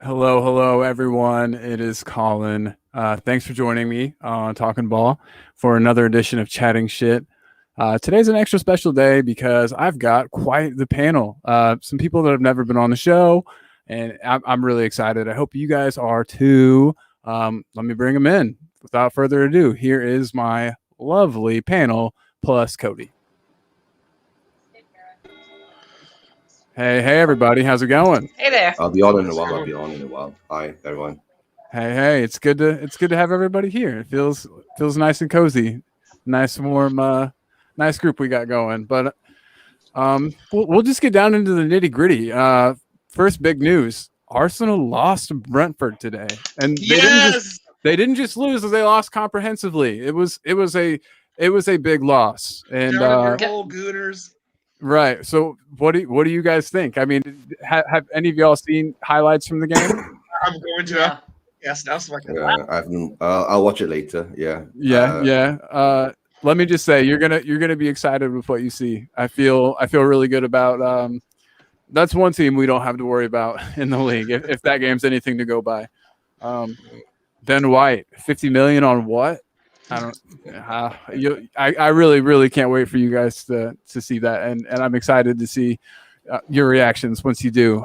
Hello, everyone. It is Colin. Thanks for joining me on Talking Ball for another edition of Chatting Shit. Today's an extra special day because I've got quite the panel. Some people that have never been on the show, and I'm really excited. I hope you guys are too. Let me bring them in. Without further ado, here is my lovely panel plus Cody. Hey, everybody. How's it going? Hey there. I'll be on in a while. Hi, everyone. Hey, it's good to have everybody here. It feels nice and cozy, nice warm, nice group we got going. But we'll just get down into the nitty gritty. First big news: Arsenal lost to Brentford today, and they didn't just lose; they lost comprehensively. It was a big loss, and whole Gooners. Right. So what do you guys think? I mean, have any of y'all seen highlights from the game? I'm going to. Yes, now so I can. I'll watch it later. Yeah. Yeah. Let me just say, you're gonna be excited with what you see. I feel really good about. That's one team we don't have to worry about in the league if that game's anything to go by. Ben White, 50 million on what? I don't. I really can't wait for you guys to see that, and I'm excited to see your reactions once you do.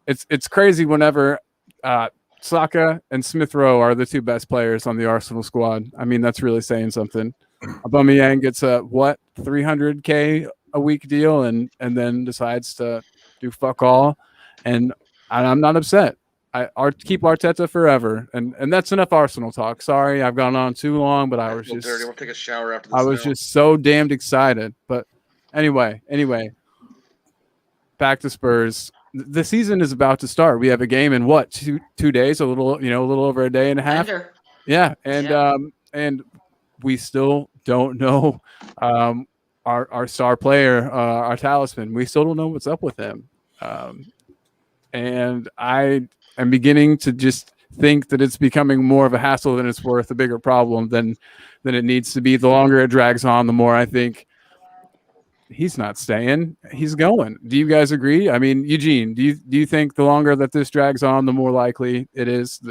It's crazy whenever Saka and Smith Rowe are the two best players on the Arsenal squad. I mean, that's really saying something. Aubameyang gets a 300K a week deal, and then decides to do fuck all, and I'm not upset. Keep Arteta forever, and that's enough Arsenal talk. Sorry, I've gone on too long, but I was just dirty. We'll take a shower after this. I was just so damned excited. But anyway, back to Spurs. The season is about to start. We have a game in two days, a little over a day and a half. Yeah, and we still don't know our star player, our talisman. We still don't know what's up with him, and I'm beginning to just think that it's becoming more of a hassle than it's worth, a bigger problem than it needs to be. The longer it drags on, the more I think he's not staying, he's going. Do you guys agree? I mean, Eugene, do you think the longer that this drags on, the more likely it is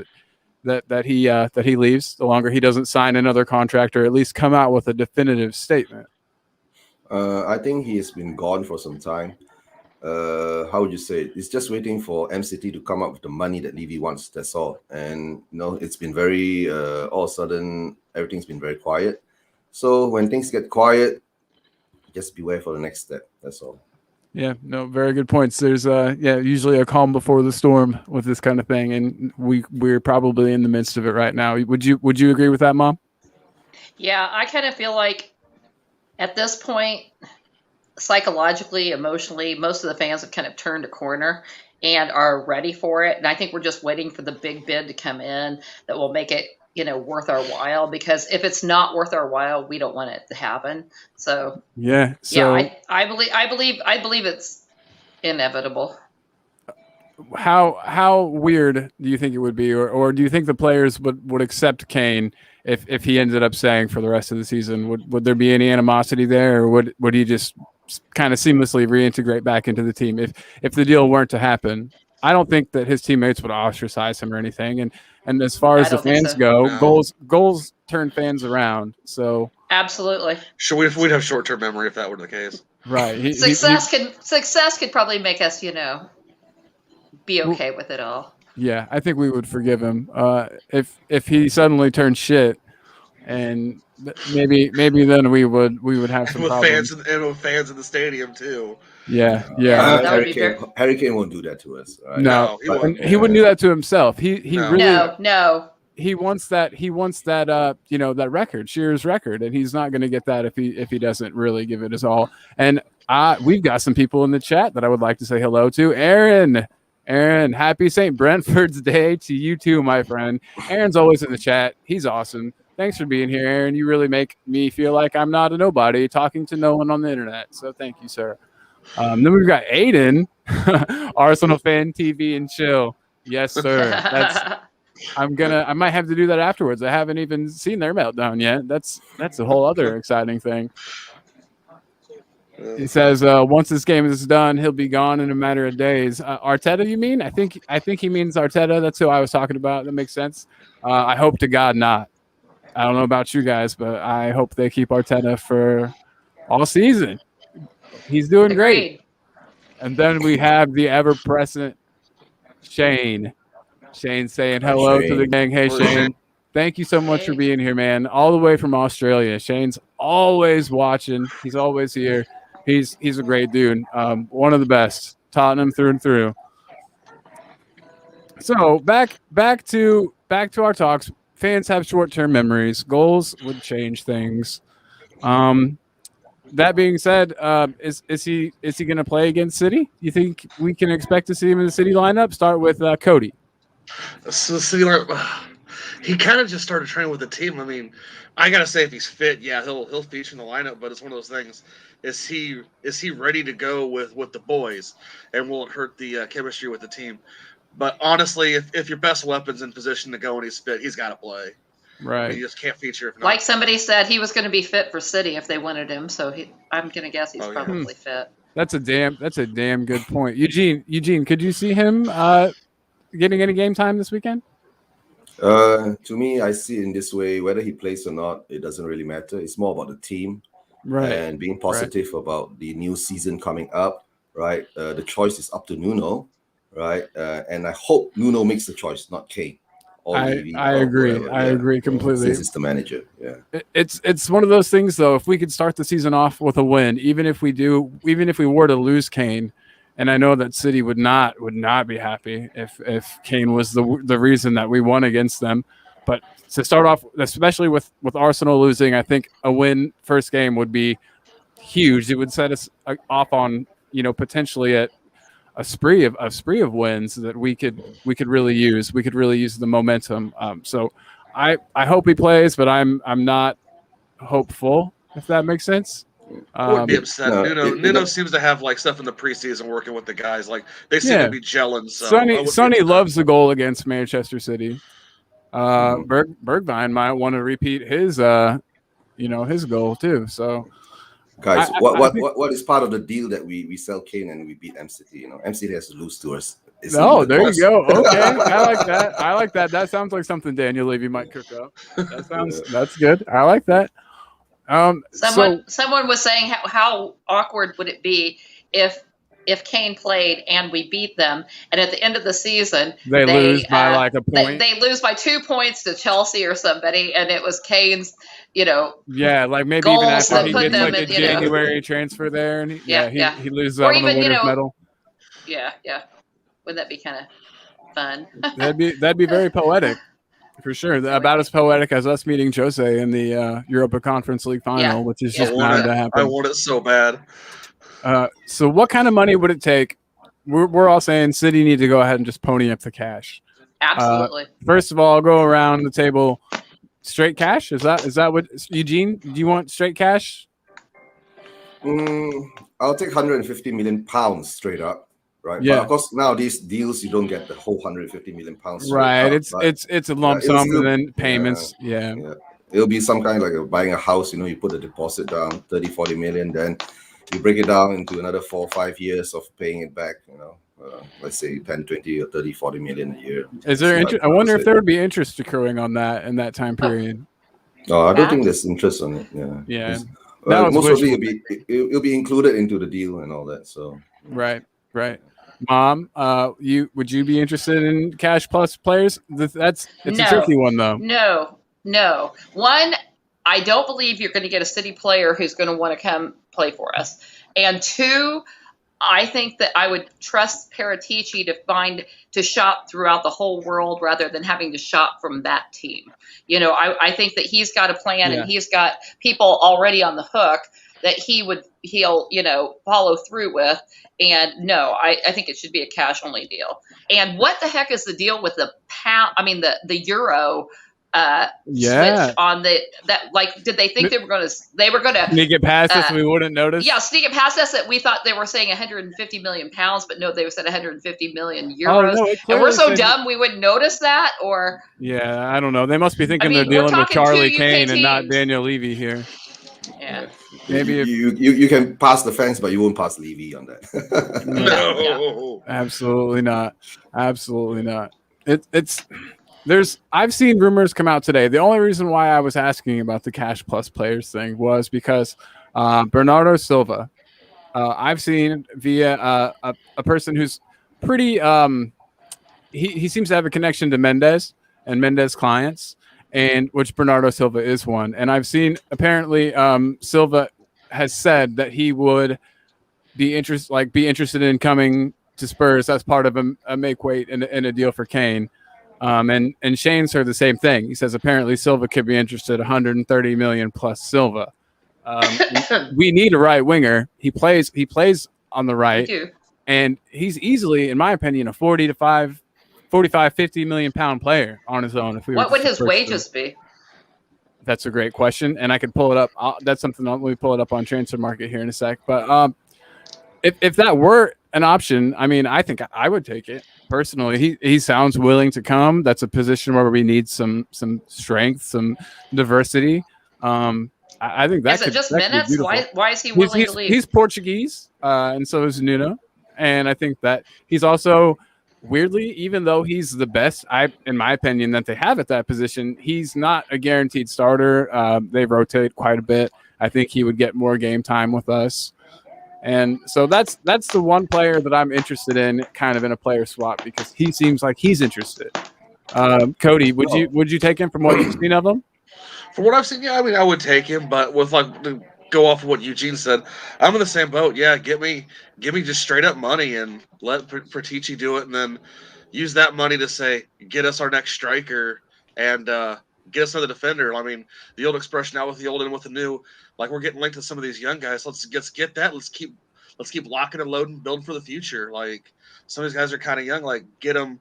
that he leaves, the longer he doesn't sign another contract or at least come out with a definitive statement? I think he has been gone for some time. How would you say it? It's just waiting for MCT to come up with the money that Levy wants. That's all. And it's been very all of a sudden everything's been very quiet. So when things get quiet, just beware for the next step. That's all. Yeah, no, very good points. There's usually a calm before the storm with this kind of thing, and we're probably in the midst of it right now. Would you agree with that, Mom? Yeah, I kind of feel like at this point, psychologically, emotionally, most of the fans have kind of turned a corner and are ready for it. And I think we're just waiting for the big bid to come in that will make it, worth our while. Because if it's not worth our while, we don't want it to happen. So yeah, I believe it's inevitable. How weird do you think it would be, or do you think the players would accept Kane if he ended up staying for the rest of the season? Would there be any animosity there, or would he just kind of seamlessly reintegrate back into the team if the deal weren't to happen? I don't think that his teammates would ostracize him or anything. And as far as the fans go, no. goals turn fans around. So absolutely. Sure, we'd have short-term memory if that were the case. Right. Success could probably make us, be okay with it all. Yeah, I think we would forgive him if he suddenly turned shit, and maybe then we would have some with problems. with fans in the stadium too. Yeah. Harry Kane won't do that to us. Right? No, he won't. He wouldn't do that to himself. He No. really No. He wants that that record, Shearer's record, and he's not going to get that if he doesn't really give it his all. And we've got some people in the chat that I would like to say hello to. Aaron, happy St. Brentford's Day to you too, my friend. Aaron's always in the chat. He's awesome. Thanks for being here, Aaron. You really make me feel like I'm not a nobody talking to no one on the internet. So thank you, sir. Then we've got Aiden, Arsenal fan TV and chill. Yes, sir. I might have to do that afterwards. I haven't even seen their meltdown yet. That's a whole other exciting thing. He says once this game is done, he'll be gone in a matter of days. Arteta, you mean? I think he means Arteta. That's who I was talking about. That makes sense. I hope to God not. I don't know about you guys, but I hope they keep Arteta for all season. He's doing great. And then we have the ever-present Shane. Shane saying hello to the gang. Hey, Shane. Thank you so much for being here, man. All the way from Australia. Shane's always watching. He's always here. He's a great dude. One of the best. Tottenham through and through. So back to our talks. Fans have short-term memories. Goals would change things. That being said, is he going to play against City? You think we can expect to see him in the City lineup? Start with Cody. So the City lineup, he kind of just started training with the team. I mean, I gotta say, if he's fit, yeah, he'll feature in the lineup. But it's one of those things: is he ready to go with the boys, and will it hurt the chemistry with the team? But honestly, if your best weapon's in position to go and he's fit, he's got to play. Right. You just can't feature if not. Like somebody said, he was going to be fit for City if they wanted him. So I'm going to guess he's probably fit. That's a damn good point. Eugene, could you see him getting any game time this weekend? To me, I see it in this way: whether he plays or not, it doesn't really matter. It's more about the team, right? And being positive about the new season coming up, right? The choice is up to Nuno, right? And I hope Nuno makes the choice, not Kane. I agree. Whatever. I agree completely. Since it's the manager, yeah. It's one of those things, though. If we could start the season off with a win, even if we were to lose Kane, and I know that City would not be happy if Kane was the reason that we won against them. But to start off, especially with Arsenal losing, I think a win first game would be huge. It would set us off on potentially at a spree of wins that we could really use. We could really use the momentum. So I hope he plays, but I'm not hopeful, if that makes sense. I would be upset. Nuno seems to have like stuff in the preseason working with the guys. Like they seem to be gelling. So Sonny loves the goal against Manchester City. Bergwijn might want to repeat his his goal too. So guys, what is part of the deal that we sell Kane and we beat MCT? MCT has to lose to us. There you go. Okay, I like that. That sounds like something Daniel Levy might cook up. That's good. I like that. Someone was saying how awkward would it be if Kane played and we beat them, and at the end of the season they lose by like a point. They lose by 2 points to Chelsea or somebody, and it was Kane's, like maybe even after he gets like a January transfer there, and he loses out on the winner's medal. Yeah. Wouldn't that be kind of fun? That'd be very poetic. For sure. About as poetic as us meeting Jose in the Europa Conference League final, which is just bound to happen. I want it so bad. So what kind of money would it take? We're all saying City need to go ahead and just pony up the cash. Absolutely. First of all, I'll go around the table. Straight cash? Is that what, Eugene, do you want straight cash? I'll take 150 million pounds straight up. Right. Yeah. But of course, now these deals you don't get the whole 150 million pounds. Right. It's a lump sum and then payments. Yeah. It'll be some kind of like buying a house. You put a deposit down, 30-40 million, then you break it down into another 4 or 5 years of paying it back. Let's say 10, 20, or 30, 40 million a year. Is there interest? I wonder if there would be interest accruing on that in that time period. No, I don't think there's interest on it. Yeah. Most probably it'll be included into the deal and all that. So. Right. Mom, would you be interested in cash plus players? It's a tricky one though. No. One, I don't believe you're going to get a City player who's going to want to come play for us. And two, I think that I would trust Paratici to shop throughout the whole world rather than having to shop from that team. I think that he's got a plan and he's got people already on the hook that he'll follow through with. And no, I think it should be a cash only deal. And what the heck is the deal with the pound? I mean, the euro switch on did they think they were going to sneak it past us? We wouldn't notice. Yeah, sneak it past us. That we thought they were saying 150 million pounds, but no, they said 150 million euros. Oh, no, and we're so dumb we wouldn't notice that. Or I don't know. They must be thinking they're dealing with Charlie Kane and not Daniel Levy here. Yeah. maybe if You can pass the fence, but you won't pass Levy on that. No. absolutely not. Absolutely not. I've seen rumors come out today. The only reason why I was asking about the cash plus players thing was because Bernardo Silva, I've seen via a person who's pretty he seems to have a connection to Mendez and Mendez clients, and which Bernardo Silva is one. And I've seen apparently Silva has said that he would be interested in coming to Spurs as part of a make weight in a deal for Kane. And Shane's heard the same thing. He says apparently Silva could be interested, 130 million plus Silva. We need a right winger. He plays on the right, and he's easily, in my opinion, a 45, 50 million pound player on his own. What would his wages be? That's a great question, and I could pull it up. That's something. Let me pull it up on Transfer Market here in a sec. But if that were an option, I mean, I think I would take it personally. He sounds willing to come. That's a position where we need some strength, some diversity. I think that is it just minutes? Why is he willing to leave? He's Portuguese, and so is Nuno, and I think that he's also. Weirdly, even though he's the best, in my opinion, that they have at that position, he's not a guaranteed starter. They rotate quite a bit. I think he would get more game time with us, and so that's the one player that I'm interested in, kind of in a player swap, because he seems like he's interested. Cody, would you take him from what you've seen of him? From what I've seen, yeah, I mean, I would take him, but with to go off of what Eugene said, I'm in the same boat. Yeah, give me just straight up money and let Pertici do it, and then use that money to say get us our next striker and get us another defender. I mean, the old expression out with the old and with the new, like we're getting linked to some of these young guys. Let's get that. Let's keep locking and loading, building for the future. Like some of these guys are kind of young. Like get them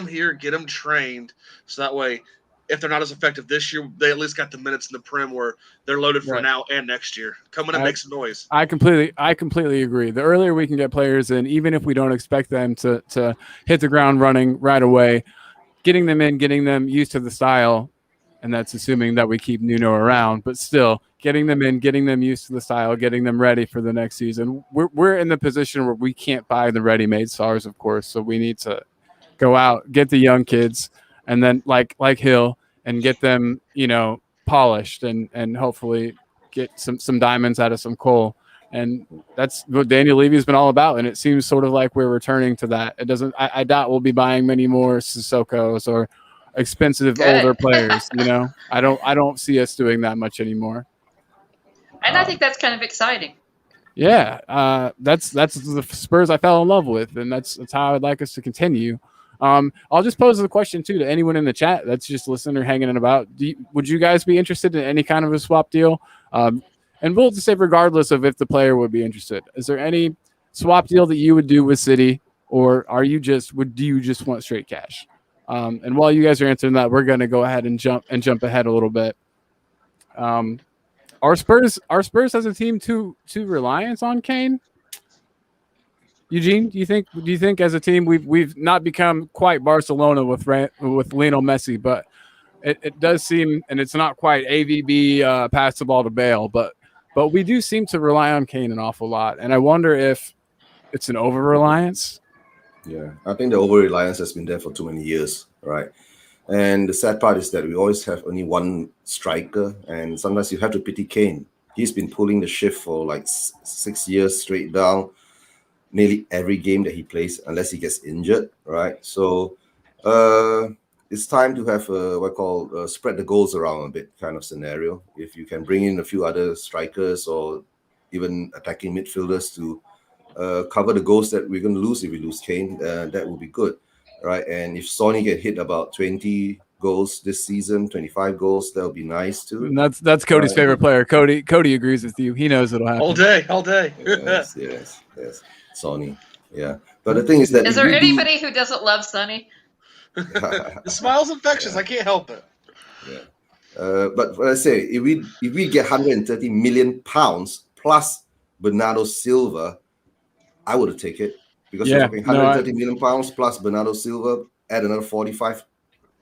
here, get them trained, so that way. If they're not as effective this year, they at least got the minutes in the Prem where they're loaded for now and next year. Come in and make some noise. I completely agree. The earlier we can get players in, even if we don't expect them to hit the ground running right away, getting them in, getting them used to the style, and that's assuming that we keep Nuno around, but still getting them in, getting them used to the style, getting them ready for the next season. We're in the position where we can't buy the ready-made stars, of course, so we need to go out, get the young kids, and then like Hill, and get them, polished and hopefully get some diamonds out of some coal. And that's what Daniel Levy's been all about. And it seems sort of like we're returning to that. It doesn't. I doubt we'll be buying many more Sissokos or expensive older players. I don't see us doing that much anymore. And I think that's kind of exciting. Yeah, that's the Spurs I fell in love with, and that's how I'd like us to continue. I'll just pose the question too to anyone in the chat that's just listening or hanging about. Would you guys be interested in any kind of a swap deal? And we'll just say regardless of if the player would be interested. Is there any swap deal that you would do with City, or do you just want straight cash? And while you guys are answering that, we're going to go ahead and jump ahead a little bit. Are Spurs as a team too reliant on Kane? Eugene, do you think as a team we've not become quite Barcelona with Lionel Messi, but it does seem, and it's not quite AVB pass the ball to Bale, but we do seem to rely on Kane an awful lot, and I wonder if it's an over reliance. Yeah, I think the over reliance has been there for too many years, right? And the sad part is that we always have only one striker, and sometimes you have to pity Kane. He's been pulling the shift for like 6 years straight down. Nearly every game that he plays, unless he gets injured, right? So it's time to have what I call spread the goals around a bit kind of scenario. If you can bring in a few other strikers or even attacking midfielders to cover the goals that we're going to lose if we lose Kane, that would be good, right? And if Sonny can hit about 20 goals this season, 25 goals, that would be nice too. And that's Cody's favorite player. Cody agrees with you. He knows it'll happen. All day. yes. Sonny, yeah. But the thing is that... Is there anybody who doesn't love Sonny? The smile's infectious. I can't help it. Yeah. But what I say, if we get 130 million pounds plus Bernardo Silva, I would take it. Because you're talking 130 million pounds plus Bernardo Silva, add another 45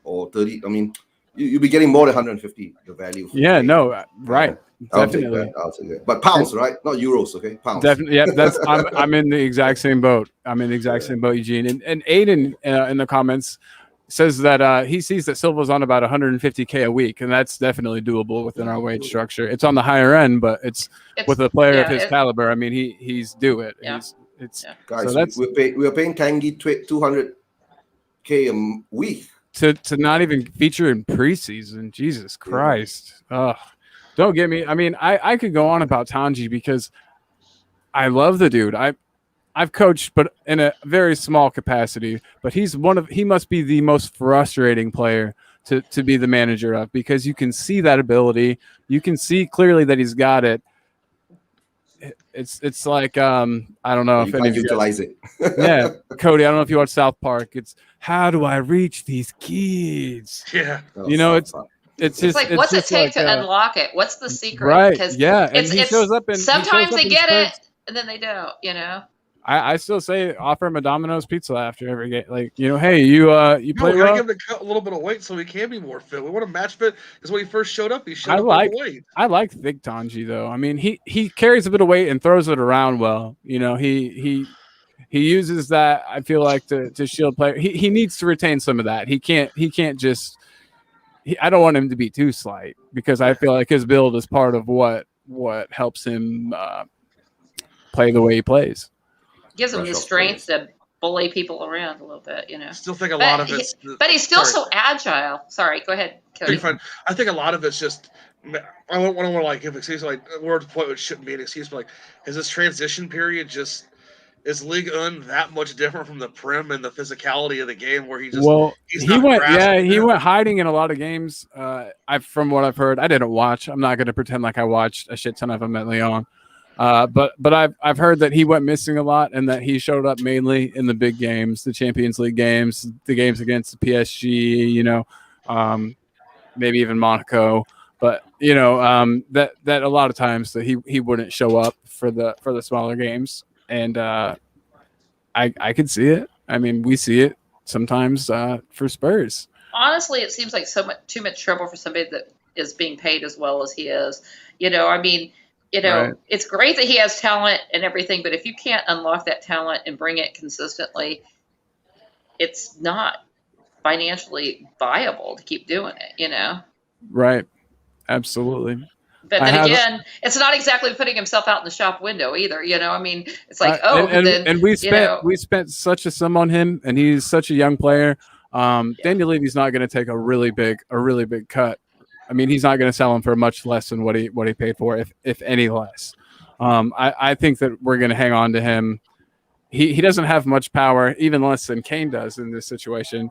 or 30. I mean, you'll be getting more than 150. The value. Yeah, no, right. I'll take Definitely. that. I'll take that. But pounds, right? Not euros, okay? Pounds. Definitely. Yeah, that's I'm in the exact same boat. I'm in the exact same boat, Eugene. And Aiden in the comments says that he sees that Silva's on about 150K a week, and that's definitely doable within our wage structure. It's on the higher end, but it's with a player of his caliber. I mean, he's due it. Yeah. Guys, so we're paying Tanguy 200K a week to not even feature in preseason. Jesus Christ. Ugh. Don't get me. I mean, I could go on about Tanji because I love the dude. I've coached, but in a very small capacity. But he must be the most frustrating player to be the manager of, because you can see that ability. You can see clearly that he's got it. It's like I don't know if any of you utilize it. Yeah, Cody, I don't know if you watch South Park. It's how do I reach these kids? Yeah, It's just like, what's it take to unlock it? What's the secret? Right. Because and he shows up in sometimes they get Spurs. it and then they don't, I still say offer him a Domino's pizza after every game. Like, hey, you play we well. gotta give him a little bit of weight so he can be more fit. We want to match fit because when he first showed up, he showed up with weight. I like Big Tanji though. I mean, he carries a bit of weight and throws it around well. He uses that, I feel like, to shield player. He needs to retain some of that. He can't just. I don't want him to be too slight, because I feel like his build is part of what helps him play the way he plays. Gives him the strength to bully people around a little bit, Still think a lot of it. But he's still so agile. Sorry, go ahead, Cody. I think a lot of it's just. I don't want to like give excuse like we're at the point where it shouldn't be an excuse, but like, is this transition period just? Is League One that much different from the Prem and the physicality of the game, where he went hiding in a lot of games. From what I've heard, I didn't watch. I'm not going to pretend like I watched a shit ton of them at Lyon. But I've heard that he went missing a lot, and that he showed up mainly in the big games, the Champions League games, the games against the PSG, maybe even Monaco. But that a lot of times that he wouldn't show up for the smaller games. And I could see it. I mean, we see it sometimes for Spurs. Honestly, it seems like too much trouble for somebody that is being paid as well as he is. I mean, Right. It's great that he has talent and everything, but if you can't unlock that talent and bring it consistently, it's not financially viable to keep doing it, Right. Absolutely. But then again, it's not exactly putting himself out in the shop window either. I mean, it's like, and we spent such a sum on him, and he's such a young player. Daniel Levy's not going to take a really big cut. I mean, he's not going to sell him for much less than what he paid for, if any less. I think that we're going to hang on to him. He doesn't have much power, even less than Kane does in this situation.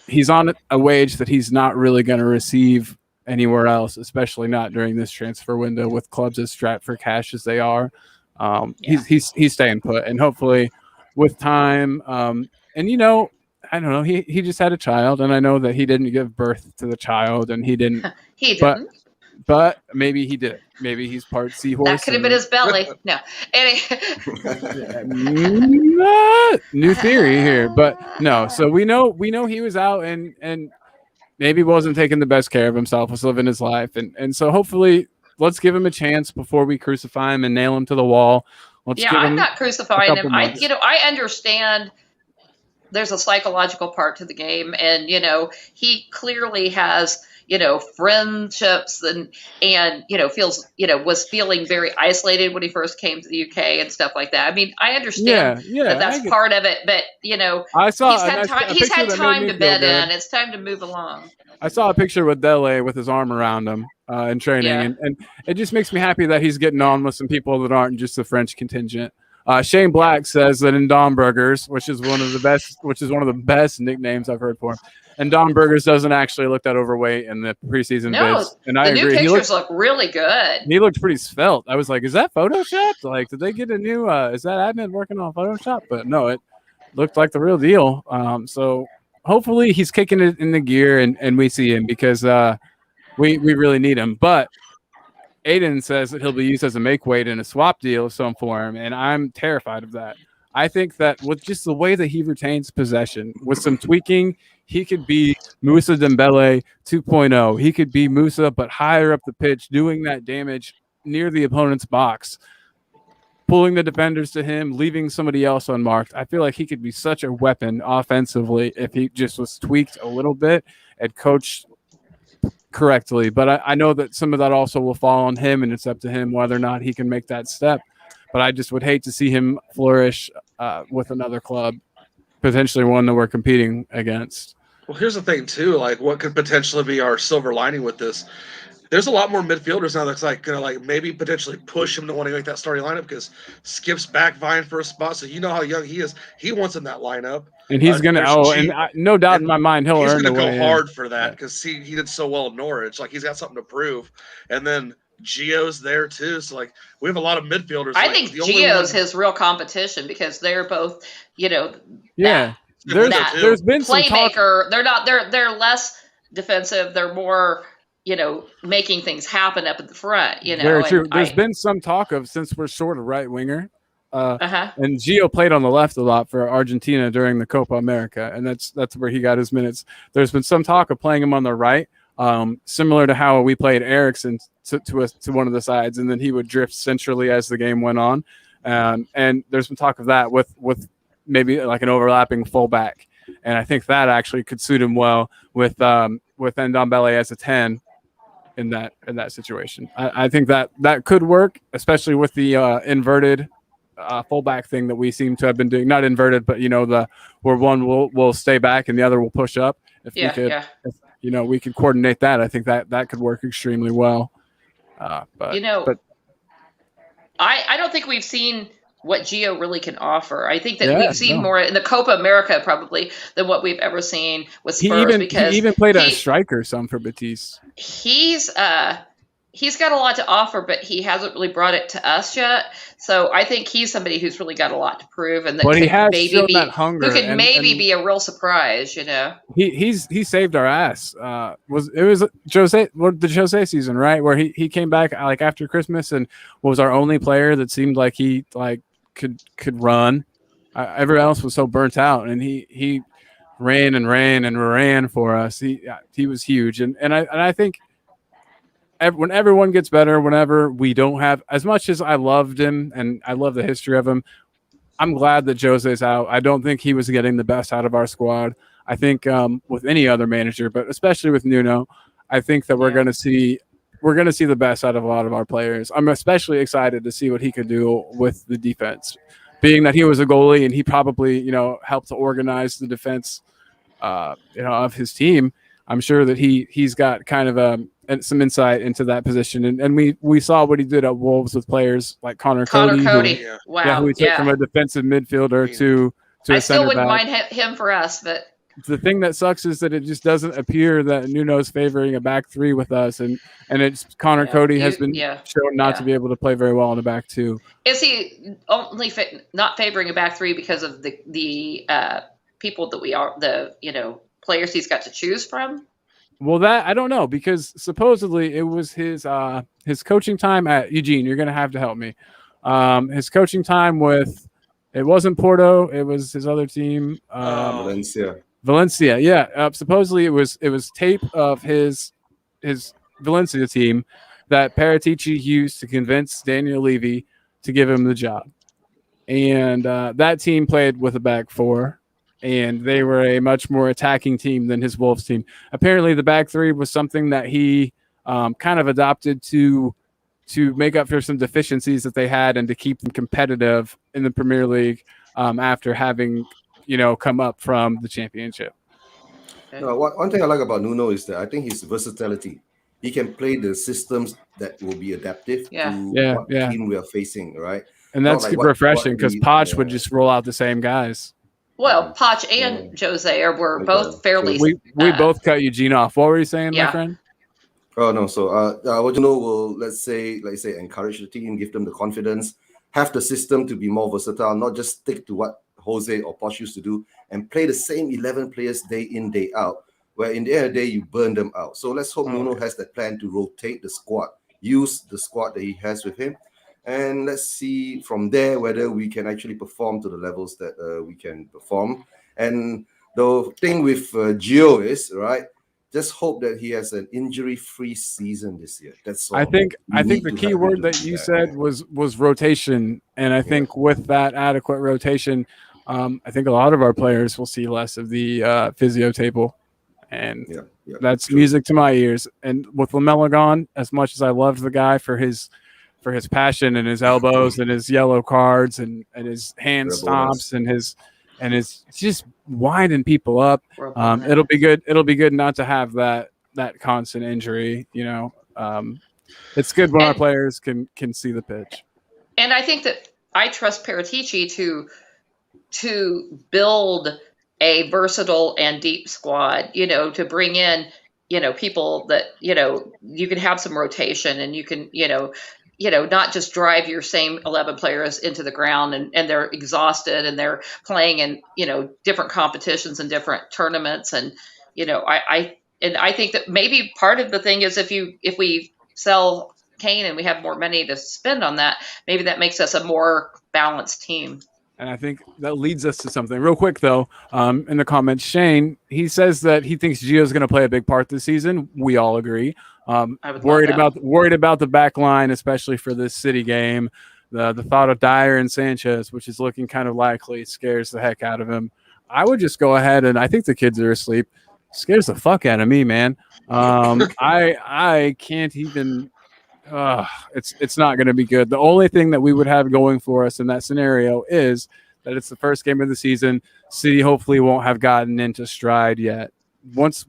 He's on a wage that he's not really going to receive anywhere else, especially not during this transfer window with clubs as strapped for cash as they are. He's staying put, and hopefully with time, and I don't know, he just had a child, and I know that he didn't give birth to the child, and he didn't. He didn't. But maybe he did. Maybe he's part seahorse. That could have been his belly. No. New theory here, but no. So we know he was out and maybe wasn't taking the best care of himself, was living his life. And so hopefully let's give him a chance before we crucify him and nail him to the wall. I'm not crucifying him. I understand there's a psychological part to the game, and, he clearly has, friendships and feels, was feeling very isolated when he first came to the UK and stuff like that. I mean, I understand that's part of it, but he's had time to bed in. It's time to move along. I saw a picture with Dele with his arm around him in training, and it just makes me happy that he's getting on with some people that aren't just the French contingent. Shane Black says that in Domburgers, which is one of the best nicknames I've heard for him, and Domburgers doesn't actually look that overweight in the preseason vids. And I agree. The new pictures look really good. He looked pretty svelte. I was like, is that Photoshopped? Like, did they get a new? Is that admin working on Photoshop? But no, it looked like the real deal. So hopefully he's kicking it in the gear, and we see him, because we really need him. But Aiden says that he'll be used as a make weight in a swap deal of some form, and I'm terrified of that. I think that with just the way that he retains possession, with some tweaking, he could be Musa Dembele 2.0. He could be Musa, but higher up the pitch, doing that damage near the opponent's box, pulling the defenders to him, leaving somebody else unmarked. I feel like he could be such a weapon offensively if he just was tweaked a little bit and coached correctly. But I know that some of that also will fall on him, and it's up to him whether or not he can make that step. But I just would hate to see him flourish with another club, potentially one that we're competing against. Well, here's the thing too. Like, what could potentially be our silver lining with this? There's a lot more midfielders now that's like gonna like maybe potentially push him to want to make that starting lineup because Skip's back vying for a spot. So you know how young he is. He wants in that lineup. And he's gonna no doubt in my mind he'll earn the way. He's gonna go hard for that because he did so well in Norwich. Like he's got something to prove. And then Gio's there too. So like we have a lot of midfielders. I think Gio's his real competition because they're both, there's been some playmaker. They're less defensive. They're more, making things happen up at the front. Very true. There's been some talk of, since we're short of right winger, and Gio played on the left a lot for Argentina during the Copa America, and that's where he got his minutes. There's been some talk of playing him on the right, similar to how we played Eriksen to one of the sides, and then he would drift centrally as the game went on. And there's been talk of that with maybe like an overlapping fullback, and I think that actually could suit him well with Ndombele as a 10 in that situation. I think that could work, especially with the inverted fullback thing that we seem to have been doing. Not inverted, but where one will stay back and the other will push up. If we could coordinate that, I think that could work extremely well. I don't think we've seen what Gio really can offer. I think that we've seen more in the Copa America probably than what we've ever seen with Spurs. He even played as a striker some for Betis. He's got a lot to offer, but he hasn't really brought it to us yet. So I think he's somebody who's really got a lot to prove, and that could maybe be a real surprise. He saved our ass. It was the Jose season, right, where he came back like after Christmas and was our only player that seemed like he could run. Everyone else was so burnt out, and he ran and ran and ran for us. He was huge, and I think. When everyone gets better, whenever we don't have as much as I loved him and I love the history of him, I'm glad that Jose's out. I don't think he was getting the best out of our squad. I think with any other manager, but especially with Nuno, I think that we're going to see the best out of a lot of our players. I'm especially excited to see what he could do with the defense, being that he was a goalie and he probably helped to organize the defense of his team. I'm sure that he's got kind of some insight into that position, and we saw what he did at Wolves with players like Connor Cody. Wow, who he took from a defensive midfielder to a center back. I still wouldn't mind him for us, but the thing that sucks is that it just doesn't appear that Nuno's favoring a back three with us, and it's Connor Cody has been shown not to be able to play very well in the back two. Is he only not favoring a back three because of the people that we are players he's got to choose from? Well, that I don't know, because supposedly it was his coaching time at Eugene. You're going to have to help me. His coaching time it wasn't Porto, it was his other team, Valencia. Yeah, supposedly it was tape of his Valencia team that Paratici used to convince Daniel Levy to give him the job, and that team played with a back four. And they were a much more attacking team than his Wolves team. Apparently, the back three was something that he kind of adopted to make up for some deficiencies that they had and to keep them competitive in the Premier League after having, come up from the Championship. No, one thing I like about Nuno is that I think his versatility. He can play the systems that will be adaptive to what team we are facing, right? And that's super refreshing because Poch would just roll out the same guys. Well, Poch and Jose were both fairly. We both cut Eugene off. What were you saying, my friend? Oh no, so what will let's say encourage the team, give them the confidence, have the system to be more versatile, not just stick to what Jose or Poch used to do, and play the same 11 players day in day out. Where in the end of the day you burn them out. So let's hope Nuno has that plan to rotate the squad, use the squad that he has with him. And let's see from there whether we can actually perform to the levels that we can perform. And The thing with Gio is, right, just hope that he has an injury-free season this year. That's all. I think We need the to key help him word to that do you that, said man. was rotation, and I think with that adequate rotation, I think a lot of our players will see less of the physio table, and that's true. music to my ears. And with LaMelo gone, as much as I loved the guy for his passion and his elbows and his yellow cards and his hand stomps and his just winding people up, it'll be good. It'll be good not to have that constant injury. It's good when our players can see the pitch. And I think that I trust Paratici to build a versatile and deep squad, to bring in, people that, you can have some rotation and you can, not just drive your same 11 players into the ground and they're exhausted and they're playing in, different competitions and different tournaments. And, I think that maybe part of the thing is if we sell Kane and we have more money to spend on that, maybe that makes us a more balanced team. And I think that leads us to something real quick, though. In the comments, Shane, he says that he thinks Gio's going to play a big part this season. We all agree. Worried about the back line, especially for this City game. The thought of Dyer and Sanchez, which is looking kind of likely, scares the heck out of him. I would just go ahead and I think the kids are asleep. Scares the fuck out of me, man. I can't even. It's not going to be good. The only thing that we would have going for us in that scenario is that it's the first game of the season. City hopefully won't have gotten into stride yet. Once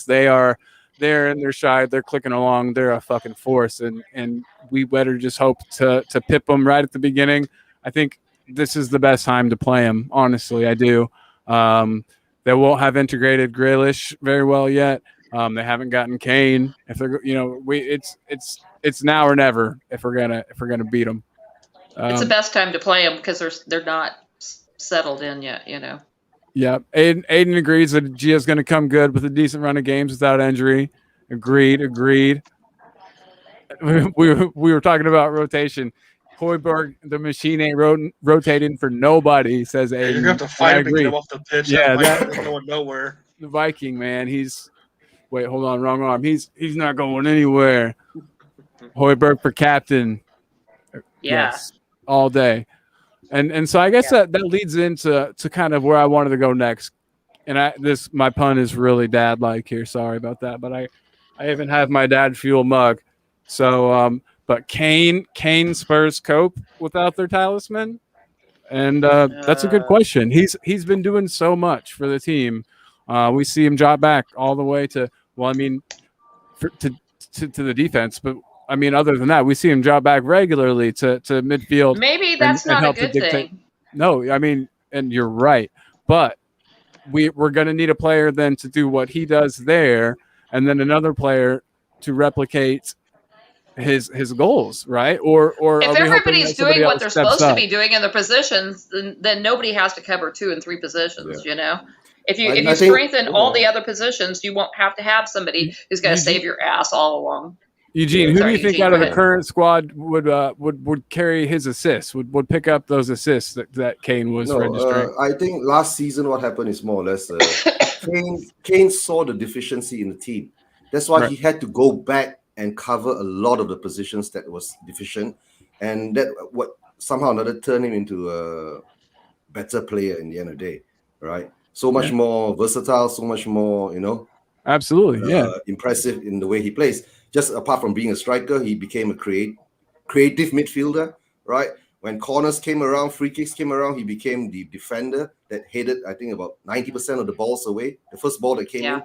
they are there in their stride, they're clicking along, they're a fucking force, and we better just hope to pip them right at the beginning. I think this is the best time to play them. Honestly, I do. They won't have integrated Grealish very well yet. They haven't gotten Kane. If they're, it's now or never if we're gonna beat them. It's the best time to play them because they're not settled in yet. Yeah, Aiden agrees that Gio's going to come good with a decent run of games without injury. Agreed. We were talking about rotation. Hoiberg, the machine ain't rotating for nobody, says Aiden. You're gonna have to fight him to get him off the pitch. Yeah, that's going nowhere. The Viking, man, wait, hold on, wrong arm. He's not going anywhere. Hoiberg for captain. Yeah. Yes, all day. And so I guess that leads into kind of where I wanted to go next. And my pun is really dad-like here. Sorry about that, but I even have my dad fuel mug. So, but Kane Spurs cope without their talisman, and that's a good question. He's been doing so much for the team. We see him drop back all the way to to the defense, but I mean, other than that, we see him drop back regularly to midfield. Maybe that's not a good thing. No, I mean, and you're right, but we're going to need a player then to do what he does there, and then another player to replicate his goals, right? Or if everybody's doing what they're supposed to be doing in their positions, then nobody has to cover 2 and 3 positions. If you strengthen all the other positions, you won't have to have somebody who's going to save your ass all along. Eugene, who do you think out of the current squad would carry his assists? Would pick up those assists that Kane was registering? I think last season what happened is more or less Kane saw the deficiency in the team. That's why he had to go back and cover a lot of the positions that was deficient, and that what somehow or another turned him into a better player in the end of the day, right? So much more versatile, so much more, absolutely, impressive in the way he plays. Just apart from being a striker, he became a creative midfielder, right? When corners came around, free kicks came around, he became the defender that headed, I think, about 90% of the balls away. The first ball that came in,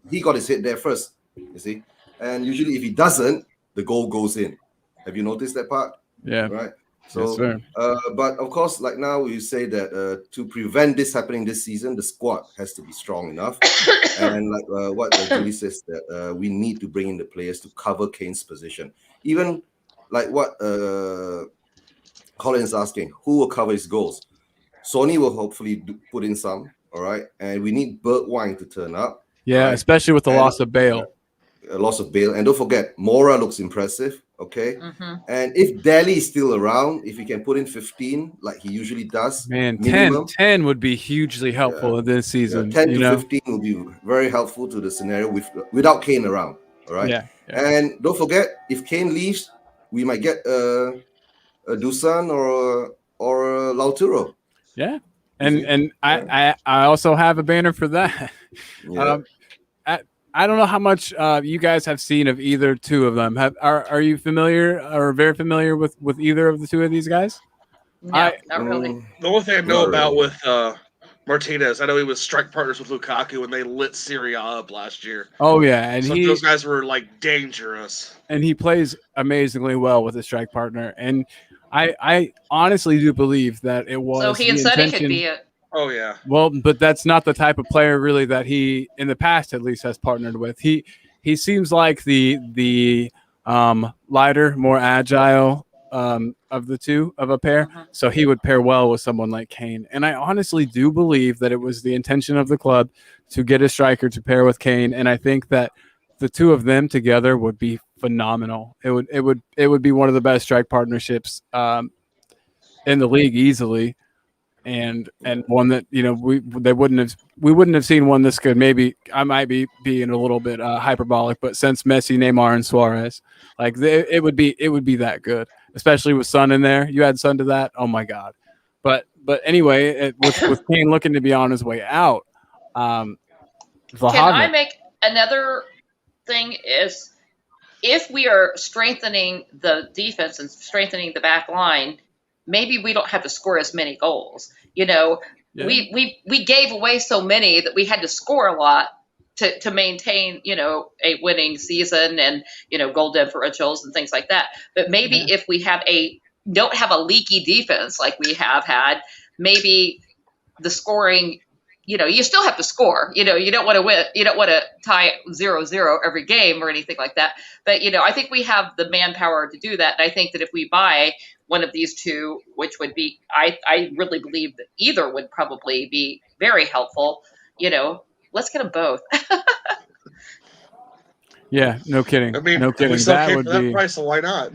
he got his head there first, you see? And usually if he doesn't, the goal goes in. Have you noticed that part? Yeah. Right? So, but of course, like now we say that to prevent this happening this season, the squad has to be strong enough. And like what Julie says, that we need to bring in the players to cover Kane's position. Even like what Colin's asking, who will cover his goals? Sony will hopefully put in some, all right? And we need Bergwijn to turn up. Yeah, right? Especially with the loss of Bale. A loss of Bale. And don't forget, Mora looks impressive. Okay. Mm-hmm. And if Daly is still around, if he can put in 15 like he usually does, Man, minimum, 10 would be hugely helpful this season. 10 you to know? 15 will be very helpful to the scenario without Kane around. All right. Yeah. And don't forget, if Kane leaves, we might get a Dusan or a Lautaro. Yeah. You see? And I also have a banner for that. Yeah. I don't know how much you guys have seen of either two of them. Are you familiar or very familiar with either of the two of these guys? No, not really. The only thing I know Not about really. with Martinez, I know he was strike partners with Lukaku when they lit Syria up last year. Oh yeah, and So those guys were like dangerous. And he plays amazingly well with his strike partner. And I honestly do believe that it was So he the and Sonny intention. could be it. Oh yeah. Well, but that's not the type of player really that he, in the past at least, has partnered with. He seems like the lighter, more agile of the two of a pair. Mhm. So he would pair well with someone like Kane. And I honestly do believe that it was the intention of the club to get a striker to pair with Kane. And I think that the two of them together would be phenomenal. It would be one of the best strike partnerships in the league easily. And one that we wouldn't have seen one this good. Maybe I might be being a little bit hyperbolic, but since Messi, Neymar, and Suarez, like it would be that good, especially with Son in there. You add Son to that, oh my god! But anyway, with Kane looking to be on his way out, Can I Vlahovic, make another thing? Is if we are strengthening the defense and strengthening the back line, maybe we don't have to score as many goals. Yeah. We gave away so many that we had to score a lot to maintain, a winning season and, goal differentials and things like that. But maybe if we don't have a leaky defense like we have had, maybe the scoring, you still have to score. You don't want to win. You don't want to tie 0-0 every game or anything like that. But, I think we have the manpower to do that. And I think that if we buy one of these two, which would be, I really believe that either would probably be very helpful, let's get them both. Yeah, no kidding. I mean, no if kidding. we still That came would for that be. price, so why not?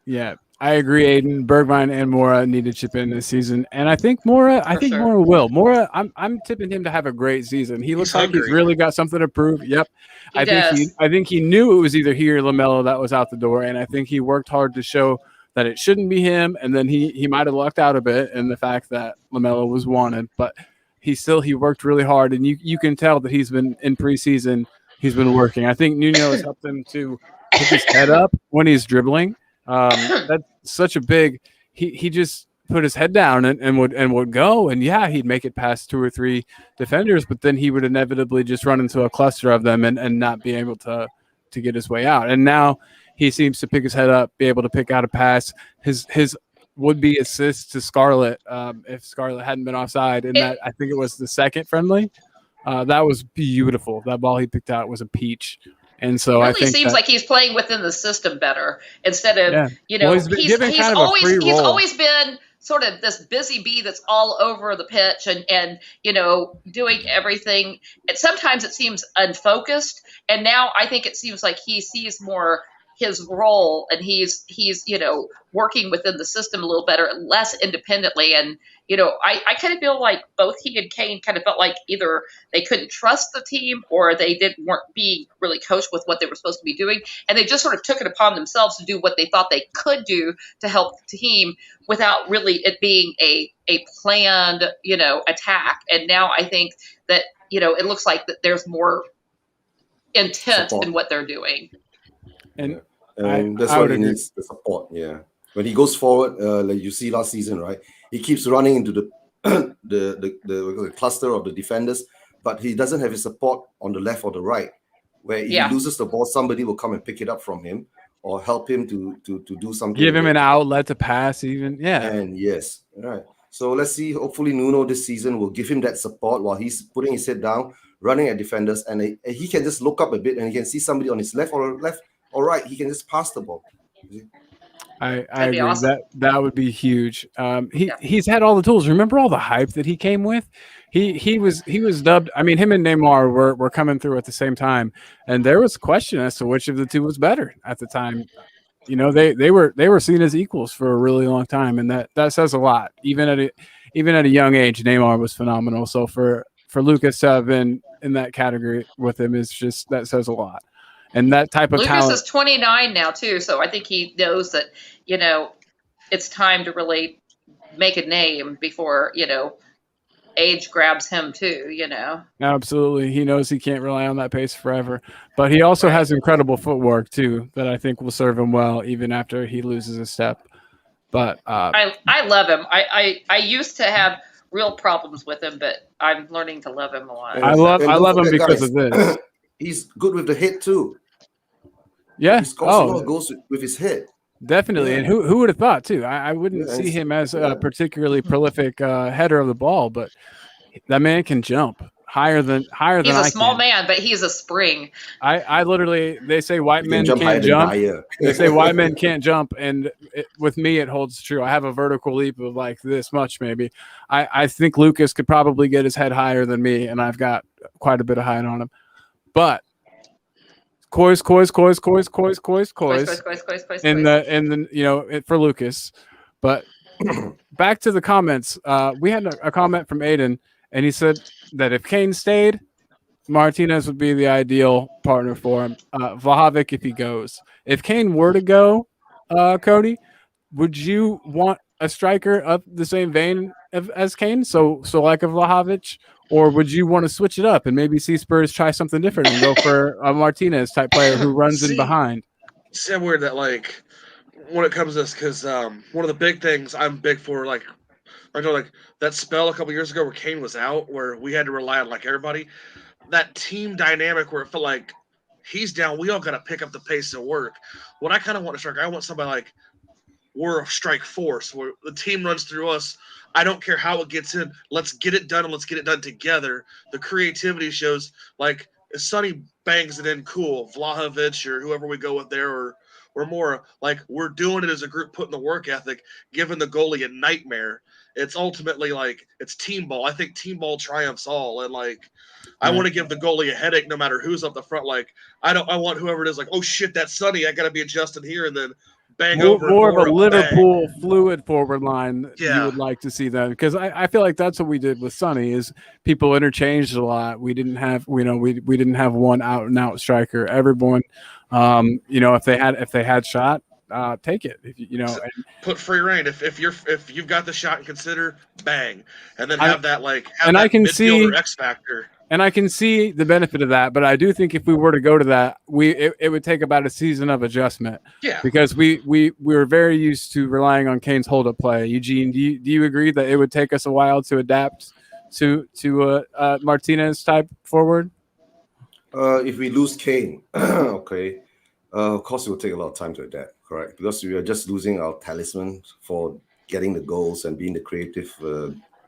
Yeah, I agree. Aiden, Bergwijn, and Mora need to chip in this season, and I think Mora. Mora will. Mora, I'm tipping him to have a great season. He looks like he's really got something to prove. Yep, I think he knew it was either he or Lamelo that was out the door, and I think he worked hard to show that it shouldn't be him. And then he might have lucked out a bit in the fact that Lamelo was wanted, but he worked really hard, and you can tell that he's been in preseason. He's been working. I think Nuno has helped him to pick his head up when he's dribbling. That's such a big. He just put his head down and would go, and he'd make it past 2 or 3 defenders, but then he would inevitably just run into a cluster of them and not be able to get his way out. And now he seems to pick his head up, be able to pick out a pass. His would-be assist to Scarlett, if Scarlett hadn't been offside, and that I think it was the second friendly. That was beautiful. That ball he picked out was a peach. And so really I think seems like he's playing within the system better instead of he's always been sort of this busy bee that's all over the pitch and doing everything. And sometimes it seems unfocused, and now I think it seems like he sees more his role, and he's working within the system a little better, less independently. And I kind of feel like both he and Kane kind of felt like either they couldn't trust the team or they weren't being really coached with what they were supposed to be doing, and they just sort of took it upon themselves to do what they thought they could do to help the team without really it being a planned attack. And now I think that it looks like that there's more intent in what they're doing. And that's why he needs the support. Yeah, when he goes forward, like you see last season, right? He keeps running into the cluster of the defenders, but he doesn't have his support on the left or the right. Where if he loses the ball, somebody will come and pick it up from him or help him to do something. Give him an outlet to pass, even. Yeah. And yes, right. So let's see. Hopefully, Nuno this season will give him that support while he's putting his head down, running at defenders, and he can just look up a bit and he can see somebody on his left or right. He can just pass the ball. I That'd be agree. awesome. That would be huge. He's had all the tools. Remember all the hype that he came with? He was dubbed. I mean, him and Neymar were coming through at the same time, and there was question as to which of the two was better at the time. You know, they were seen as equals for a really long time, and that says a lot. Even at a young age, Neymar was phenomenal. So for Lucas to have been in that category with him is just that says a lot. And that type of Lucas talent. is 29 now too, so I think he knows that it's time to really make a name before age grabs him too. Absolutely. He knows he can't rely on that pace forever. But he also has incredible footwork too that I think will serve him well even after he loses a step. But I love him. I used to have real problems with him, but I'm learning to love him a lot. I love him because of this. He's good with the head too. Yeah. He scores a lot of goals with his head. Definitely. Yeah. And who would have thought too? I wouldn't see him as a particularly prolific header of the ball, but that man can jump higher than He's a small can. man, but he's a spring. I literally, they say white men can't jump. They say white men can't jump, and with me it holds true. I have a vertical leap of like this much maybe. I think Lucas could probably get his head higher than me, and I've got quite a bit of height on him. But Coys. And then for Lucas. But back to the comments. We had a comment from Aiden, and he said that if Kane stayed, Martinez would be the ideal partner for him. Vlahovic if he goes. If Kane were to go, Cody, would you want a striker of the same vein as Kane? So like a Vlahovic? Or would you want to switch it up and maybe see Spurs try something different and go for a Martinez type player who runs in behind? See, I'm weird that like when it comes to this, because one of the big things I'm big for, like that spell a couple years ago where Kane was out, where we had to rely on like everybody, that team dynamic where it felt like he's down, we all got to pick up the pace and work. What I kind of want to strike, I want somebody like we're a strike force where the team runs through us. I don't care how it gets in. Let's get it done, and let's get it done together. The creativity shows, like, if Sonny bangs it in, cool. Vlahovic or whoever we go with there, or more, like, we're doing it as a group, putting the work ethic, giving the goalie a nightmare. It's ultimately, like, it's team ball. I think team ball triumphs all, and, like, I want to give the goalie a headache no matter who's up the front. Like, I want whoever it is, like, oh, shit, that's Sonny. I got to be adjusted here, and then more of a Liverpool fluid forward line you would like to see that, because I feel like that's what we did with Sonny is people interchanged a lot. We didn't have we didn't have one out and out striker. Everyone if they had shot, take it. And put free reign. If you've got the shot and consider, bang, and then have that I can see X factor. And I can see the benefit of that, but I do think if we were to go to that, it would take about a season of adjustment. Yeah. Because we were very used to relying on Kane's hold-up play. Eugene, do you agree that it would take us a while to adapt to a Martinez type forward? If we lose Kane, okay, of course it will take a lot of time to adapt, correct? Because we are just losing our talisman for getting the goals and being the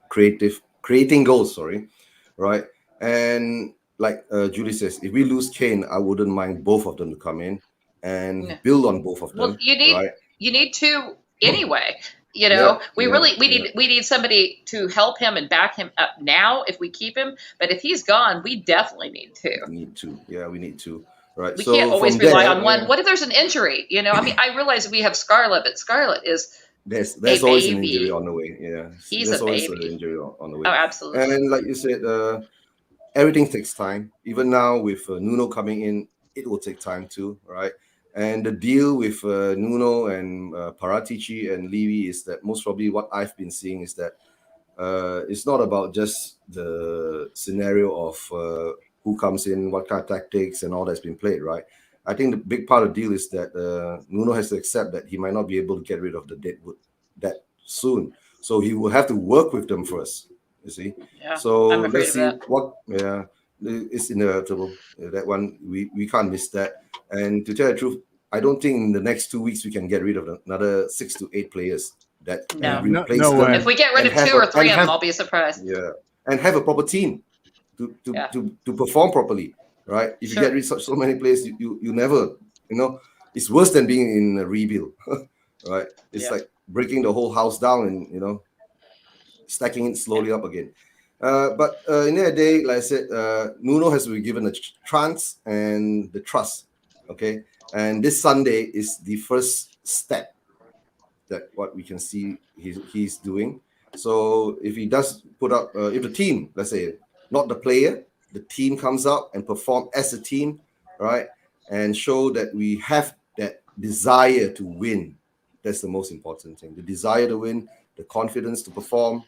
creating goals. Right. And like Julie says, if we lose Kane, I wouldn't mind both of them to come in and build on both of them. Well, you need two anyway. We need somebody to help him and back him up now if we keep him. But if he's gone, we definitely need two. We need to. Right. We can't always rely on one. What if there's an injury? I mean, I realize we have Scarlett, but Scarlett is there's always an injury on the way. Yeah, there's always an injury on the way. Oh, absolutely. And like you said, everything takes time. Even now with Nuno coming in, it will take time too, right? And the deal with Nuno and Paratici and Levy is that most probably what I've been seeing is that it's not about just the scenario of who comes in, what kind of tactics and all that's been played, right? I think the big part of the deal is that Nuno has to accept that he might not be able to get rid of the deadwood that soon. So he will have to work with them first. You see, so let's see what. Yeah, it's inevitable. That one we can't miss that. And to tell the truth, I don't think in the next 2 weeks we can get rid of another 6 to 8 players that replace them. Way. If we get rid of 2 or 3 of them, I'll be surprised. Yeah, and have a proper team to perform properly, right? If you get rid of so many players, you never, it's worse than being in a rebuild. right? It's Yeah. like breaking the whole house down and stacking it slowly up again. But in the end of the day, like I said, Nuno has been given a chance and the trust. Okay, and this Sunday is the first step that what we can see he's doing. So if he does put up, if the team, let's say, not the player, the team comes out and perform as a team, right, and show that we have that desire to win. That's the most important thing. The desire to win, the confidence to perform.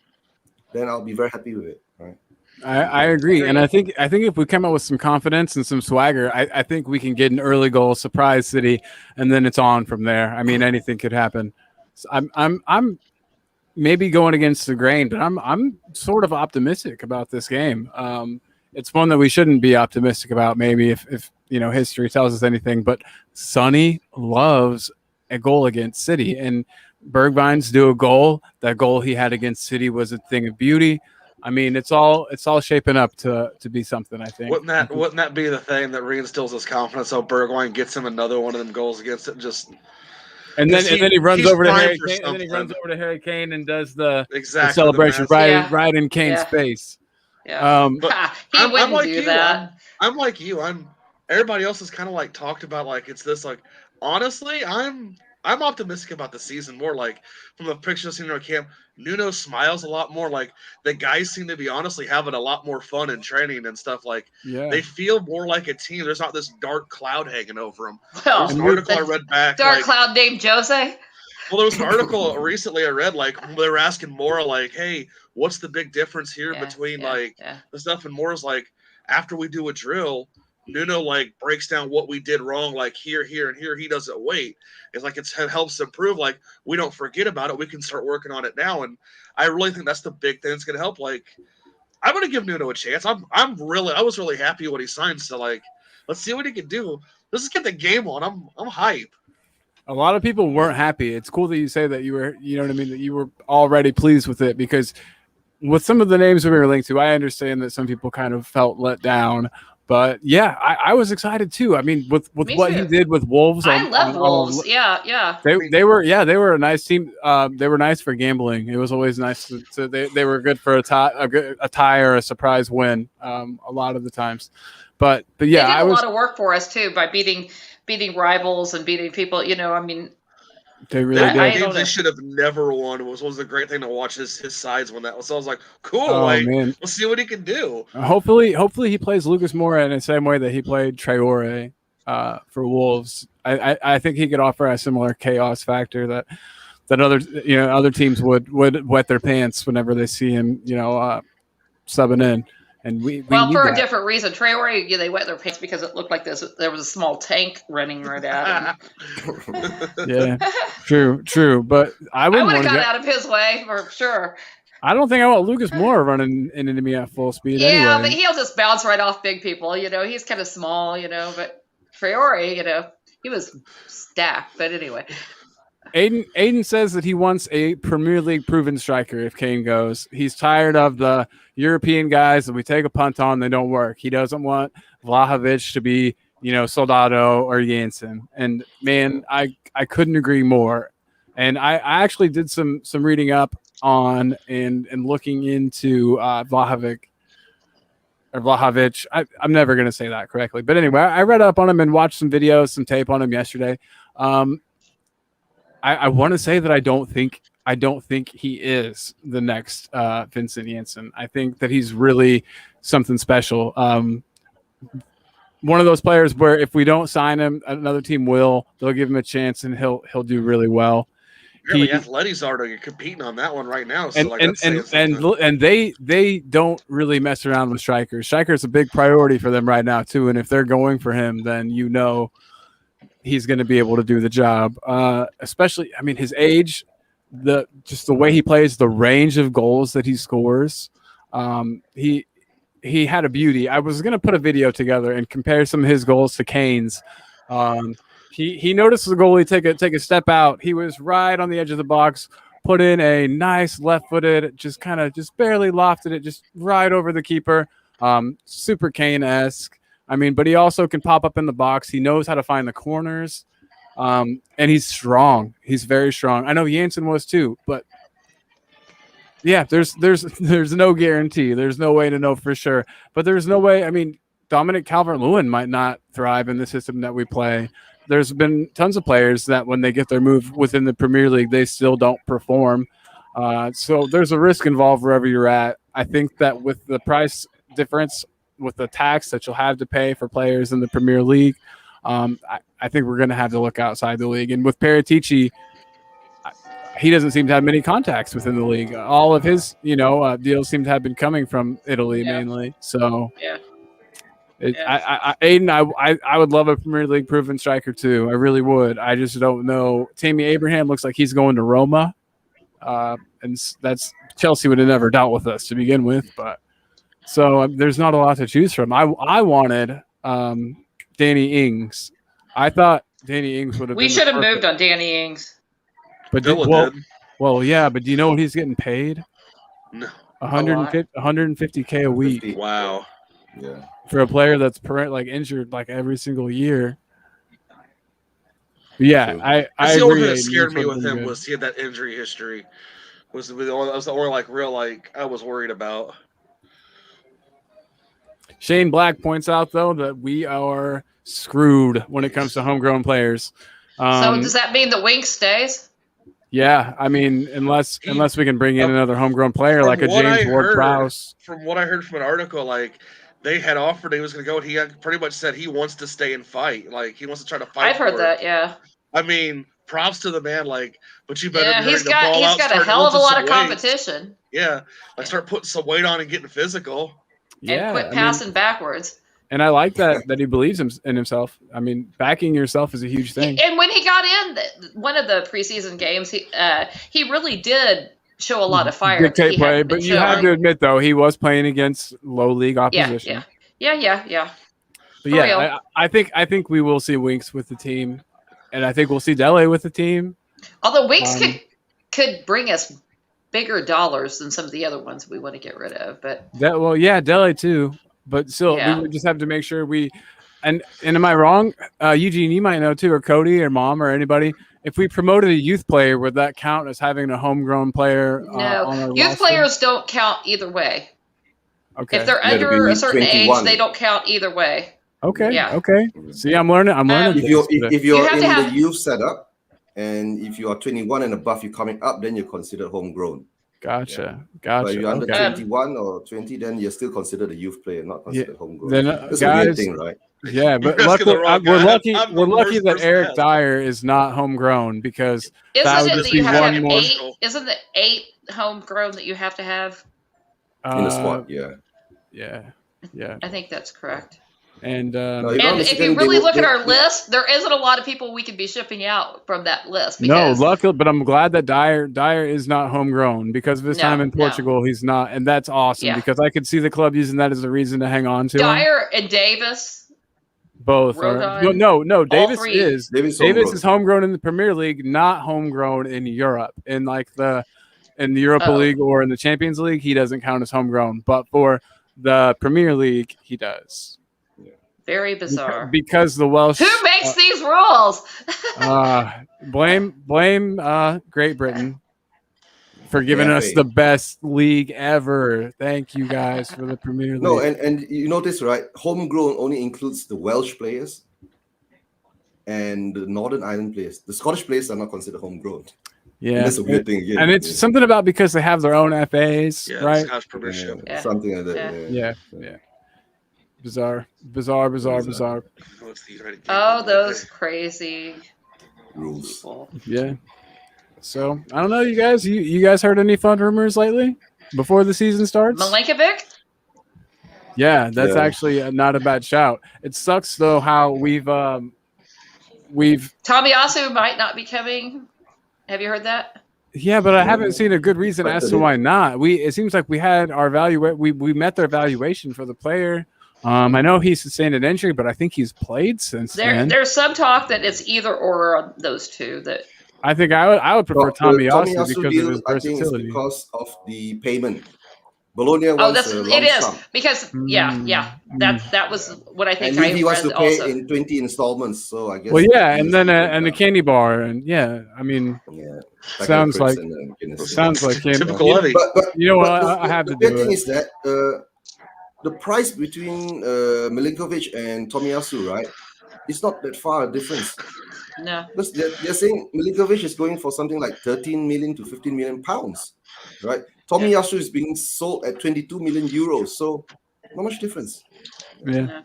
Then I'll be very happy with it. Right. I agree, and I think if we come out with some confidence and some swagger, I think we can get an early goal, surprise City, and then it's on from there. I mean, anything could happen. So I'm maybe going against the grain, but I'm sort of optimistic about this game. It's one that we shouldn't be optimistic about, maybe if history tells us anything. But Sonny loves a goal against City, and Bergwijn's do a goal. That goal he had against City was a thing of beauty. I mean, it's all shaping up to be something. I think. Wouldn't that be the thing that reinstills his confidence? So Bergwijn gets him another one of them goals against it, just. And then he runs over to Harry Kane. And then he runs over to Harry Kane and does the exactly celebration right in Kane's face. Yeah. But he wouldn't do that. I'm like you. Everybody else has kind of like talked about like it's this like honestly I'm optimistic about the season more like from the pictures seen in our camp. Nuno smiles a lot more. Like the guys seem to be honestly having a lot more fun in training and stuff. Like they feel more like a team. There's not this dark cloud hanging over them. Well, there's an article I read back. Dark cloud named Jose. Well, there was an article recently I read. Like they were asking Mora, like, "Hey, what's the big difference here between the stuff?" And Mora's like, "After we do a drill, Nuno like breaks down what we did wrong, like here, and here. He doesn't wait. It's like it helps improve. Like we don't forget about it. We can start working on it now. And I really think that's the big thing that's going to help. Like I'm going to give Nuno a chance. I was really happy when he signed. So like, let's see what he can do. Let's just get the game on. I'm hype. A lot of people weren't happy. It's cool that you say that you were, you know what I mean, that you were already pleased with it because with some of the names we were linked to, I understand that some people kind of felt let down. But yeah, I was excited too. I mean, with what he did with Wolves, I love Wolves. Yeah. They were a nice team. They were nice for gambling. It was always nice to they were good for a tie or a surprise win. A lot of the times, but yeah, they did a lot of work for us too by beating rivals and beating people. I mean. They really did. Games they should have never won. It was a great thing to watch his sides when that was. So I was like, cool. Man. We'll see what he can do. Hopefully he plays Lucas Moura in the same way that he played Traore for Wolves. I think he could offer a similar chaos factor that other teams would wet their pants whenever they see him subbing in. And we for a different reason. Traore, they wet their pants because it looked like there was a small tank running right at him. Yeah, true. But I would have got out of his way for sure. I don't think I want Lucas Moura running into me at full speed. Yeah, anyway. But he'll just bounce right off big people. He's kind of small. But Traore, he was stacked. But anyway. Aiden says that he wants a Premier League proven striker if Kane goes. He's tired of the European guys that we take a punt on, they don't work. He doesn't want Vlahovic to be, Soldado or Jansen. And man, I couldn't agree more. And I actually did some reading up on and looking into Vlahovic. I'm never going to say that correctly. But anyway, I read up on him and watched some videos, some tape on him yesterday. I want to say that I don't think he is the next Vincent Janssen. I think that he's really something special. One of those players where if we don't sign him, another team will. They'll give him a chance and he'll do really well. Really, Athletics are competing on that one right now. So and they don't really mess around with strikers. Striker's a big priority for them right now too. And if they're going for him, then he's going to be able to do the job. Especially, I mean, his age, the way he plays, the range of goals that he scores. He had a beauty. I was going to put a video together and compare some of his goals to Kane's. He noticed the goalie take a step out. He was right on the edge of the box, put in a nice left-footed, just barely lofted it, just right over the keeper. Super Kane-esque. I mean, but he also can pop up in the box. He knows how to find the corners. And he's strong. He's very strong. I know Jansen was too, but yeah, there's no guarantee. There's no way to know for sure. But there's no way. I mean, Dominic Calvert-Lewin might not thrive in the system that we play. There's been tons of players that when they get their move within the Premier League, they still don't perform. So there's a risk involved wherever you're at. I think that with the price difference, with the tax that you'll have to pay for players in the Premier League, I think we're going to have to look outside the league. And with Paratici, he doesn't seem to have many contacts within the league. All of his, deals seem to have been coming from Italy mainly. So, Aiden, I would love a Premier League proven striker too. I really would. I just don't know. Tammy Abraham looks like he's going to Roma, and that's Chelsea would have never dealt with us to begin with. But so there's not a lot to choose from. I wanted Danny Ings. I thought Danny Ings would have. We should have moved on Danny Ings. But yeah. But do you know what he's getting paid? No. 150K a week. 50. Wow. Yeah. For a player that's injured like every single year. Yeah, I That's the agree. only thing that scared me with him good. was he had that injury history. Was the only I was worried about. Shane Black points out though that we are screwed when it comes to homegrown players. So does that mean the Wink stays? Yeah, I mean, unless we can bring in another homegrown player like a James Ward-Prowse. From what I heard from an article, like they had offered he was going to go. He had pretty much said he wants to stay and fight. Like he wants to try to fight. I've heard that. Yeah. I mean, props to the man. Like, but you better. Yeah, he's got a hell of a lot of competition. Yeah, start putting some weight on and getting physical. And quit passing backwards. And I like that he believes in himself. I mean, backing yourself is a huge thing. And when he got in one of the preseason games, he really did show a lot of fire. Dictate play, but you have to admit though he was playing against low league opposition. Yeah. But yeah, I think we will see Winks with the team, and I think we'll see Dele with the team. Although Winks could bring us bigger dollars than some of the other ones we want to get rid of, but Dele too. But still, we would just have to make sure we. And am I wrong, Eugene? You might know too, or Cody, or Mom, or anybody. If we promoted a youth player, would that count as having a homegrown player? No, on our youth roster? Players don't count either way. Okay, if they're under a certain 21. Age, they don't count either way. Okay, okay. See, I'm learning. If you're in the youth setup, and if you are 21 and above, you're coming up, then you're considered homegrown. Gotcha. But if you're under 21 or 20, then you're still considered a youth player, not considered homegrown. Then, that's a weird thing, right? Yeah, but we're lucky that Eric Dyer is not homegrown because that would just be one more. Isn't it 8 homegrown that you have to have in the squad? Yeah. I think that's correct. And if you really look at our list, there isn't a lot of people we could be shipping out from that list. Luckily, but I'm glad that Dyer is not homegrown because of his time in Portugal. He's not, and that's awesome because I could see the club using that as a reason to hang on to Dyer and Davis. Both are. No. Davis is homegrown in the Premier League, not homegrown in Europe. In the Europa League or in the Champions League, he doesn't count as homegrown. But for the Premier League, he does. Very bizarre. Because the Welsh. Who makes these rules? Blame Great Britain for giving us the best league ever. Thank you guys for the Premier League. No, and you notice, right? Homegrown only includes the Welsh players and the Northern Ireland players. The Scottish players are not considered homegrown. Yeah, and that's a weird thing again. And it's something about because they have their own FAs, right? Something like that. Yeah. Bizarre. Oh, those crazy rules. People. Yeah. So I don't know, you guys. You guys heard any fun rumors lately before the season starts? Milinkovic? Yeah, that's actually not a bad shout. It sucks though how we've Tomiyasu might not be coming. Have you heard that? Yeah, but I haven't seen a good reason as to why not. It seems like we had our we met their valuation for the player. I know he sustained an injury, but I think he's played since then. There's some talk that it's either or on those two. That I think I would prefer Tomiyasu because of his versatility. I think it's because of the payment. Bologna Oh, wants that's a it lump is sum. because that was what I And think Levy I wants read to pay also. in 20 installments, so I guess. Well, yeah, he and is then taken and the down. candy bar, and yeah, I mean, Yeah, sounds like him. Typical Levy. But You know what? but I have the to weird do thing it. is that the price between Milinkovic and Tomiyasu, right? It's not that far a difference. No. Because they're saying Milinkovic is going for something like 13 million to 15 million pounds, right? Tomiyasu is being sold at 22 million euros, so not much difference. Yeah, No.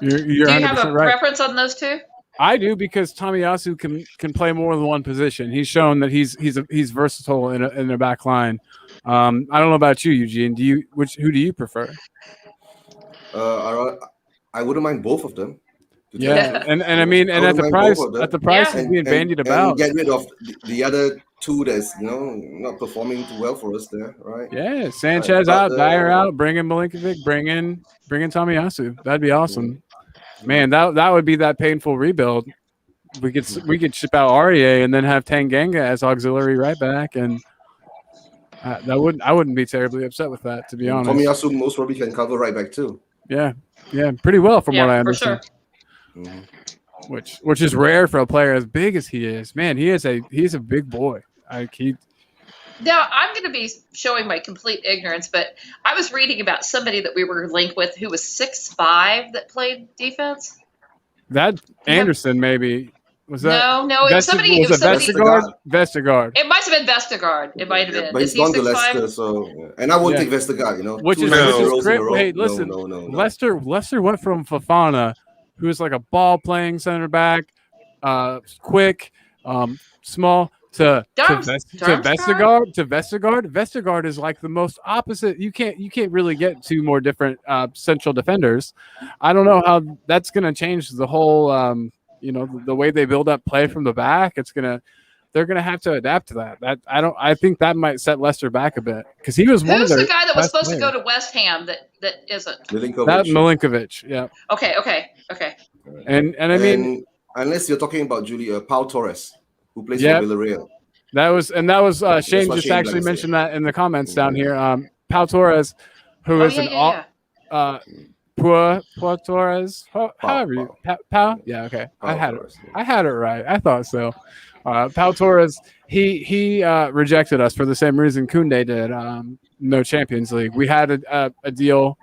you're Do you 100 have percent a right. preference on those two? I do because Tomiyasu can play more than one position. He's shown that he's versatile in a back line. I don't know about you, Eugene. Who do you prefer? I wouldn't mind both of them. Yeah, and I mean, and I at wouldn't the mind both price of them. at the price Yeah. is being bandied about. And get rid of the other two that's not performing too well for us there, right? Yeah, Sanchez out, Dyer out, bring in Milinkovic, bring in Tomiyasu. That'd be awesome. Man, that would be that painful rebuild. We could ship out Aurier and then have Tanganga as auxiliary right back, and I wouldn't be terribly upset with that, to be honest. Tomiyasu most probably can cover right back too. Yeah, pretty well from what I understand. For sure. Which is rare for a player as big as he is. Man, he's a big boy. Now, I'm going to be showing my complete ignorance, but I was reading about somebody that we were linked with who was 6'5" that played defense. That Anderson maybe was that? No, it was somebody. Was it Vestergaard? Vestergaard. It might have been Vestergaard. It might have been. But he's gone to Leicester, so and I won't take Vestergaard. Which is great. Hey, listen, no. Leicester went from Fofana, who is like a ball playing center back, quick, small, to Vestergaard. Vestergaard is like the most opposite. You can't really get two more different central defenders. I don't know how that's going to change the whole. The way they build up play from the back. They're gonna have to adapt to that. I think that might set Leicester back a bit because he was one of their. Who's the guy that was supposed players. to go to West Ham that isn't? Milinkovic. Yeah. Okay. And I mean, unless you're talking about Pau Torres, who plays for Villarreal. That was Shane just actually mentioned that in the comments down here. Pau Torres, who is Pau Torres. However you Pau. Yeah, okay. I had it right. I thought so. Pau Torres. He rejected us for the same reason Koundé did. No Champions League. We had a deal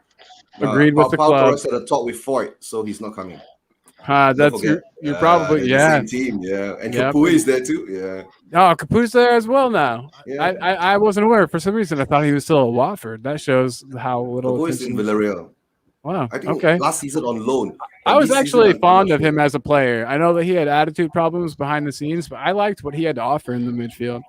agreed with the club. Pau Torres had a talk with Foyt, so he's not coming. That's you're probably the same team, and Capu is there too, Oh, Capu's there as well now. Yeah. I wasn't aware. For some reason, I thought he was still at Watford. That shows how little. Capu is in Villarreal. Wow. I think last season on loan. I was actually fond of him as a player. I know that he had attitude problems behind the scenes, but I liked what he had to offer in the midfield.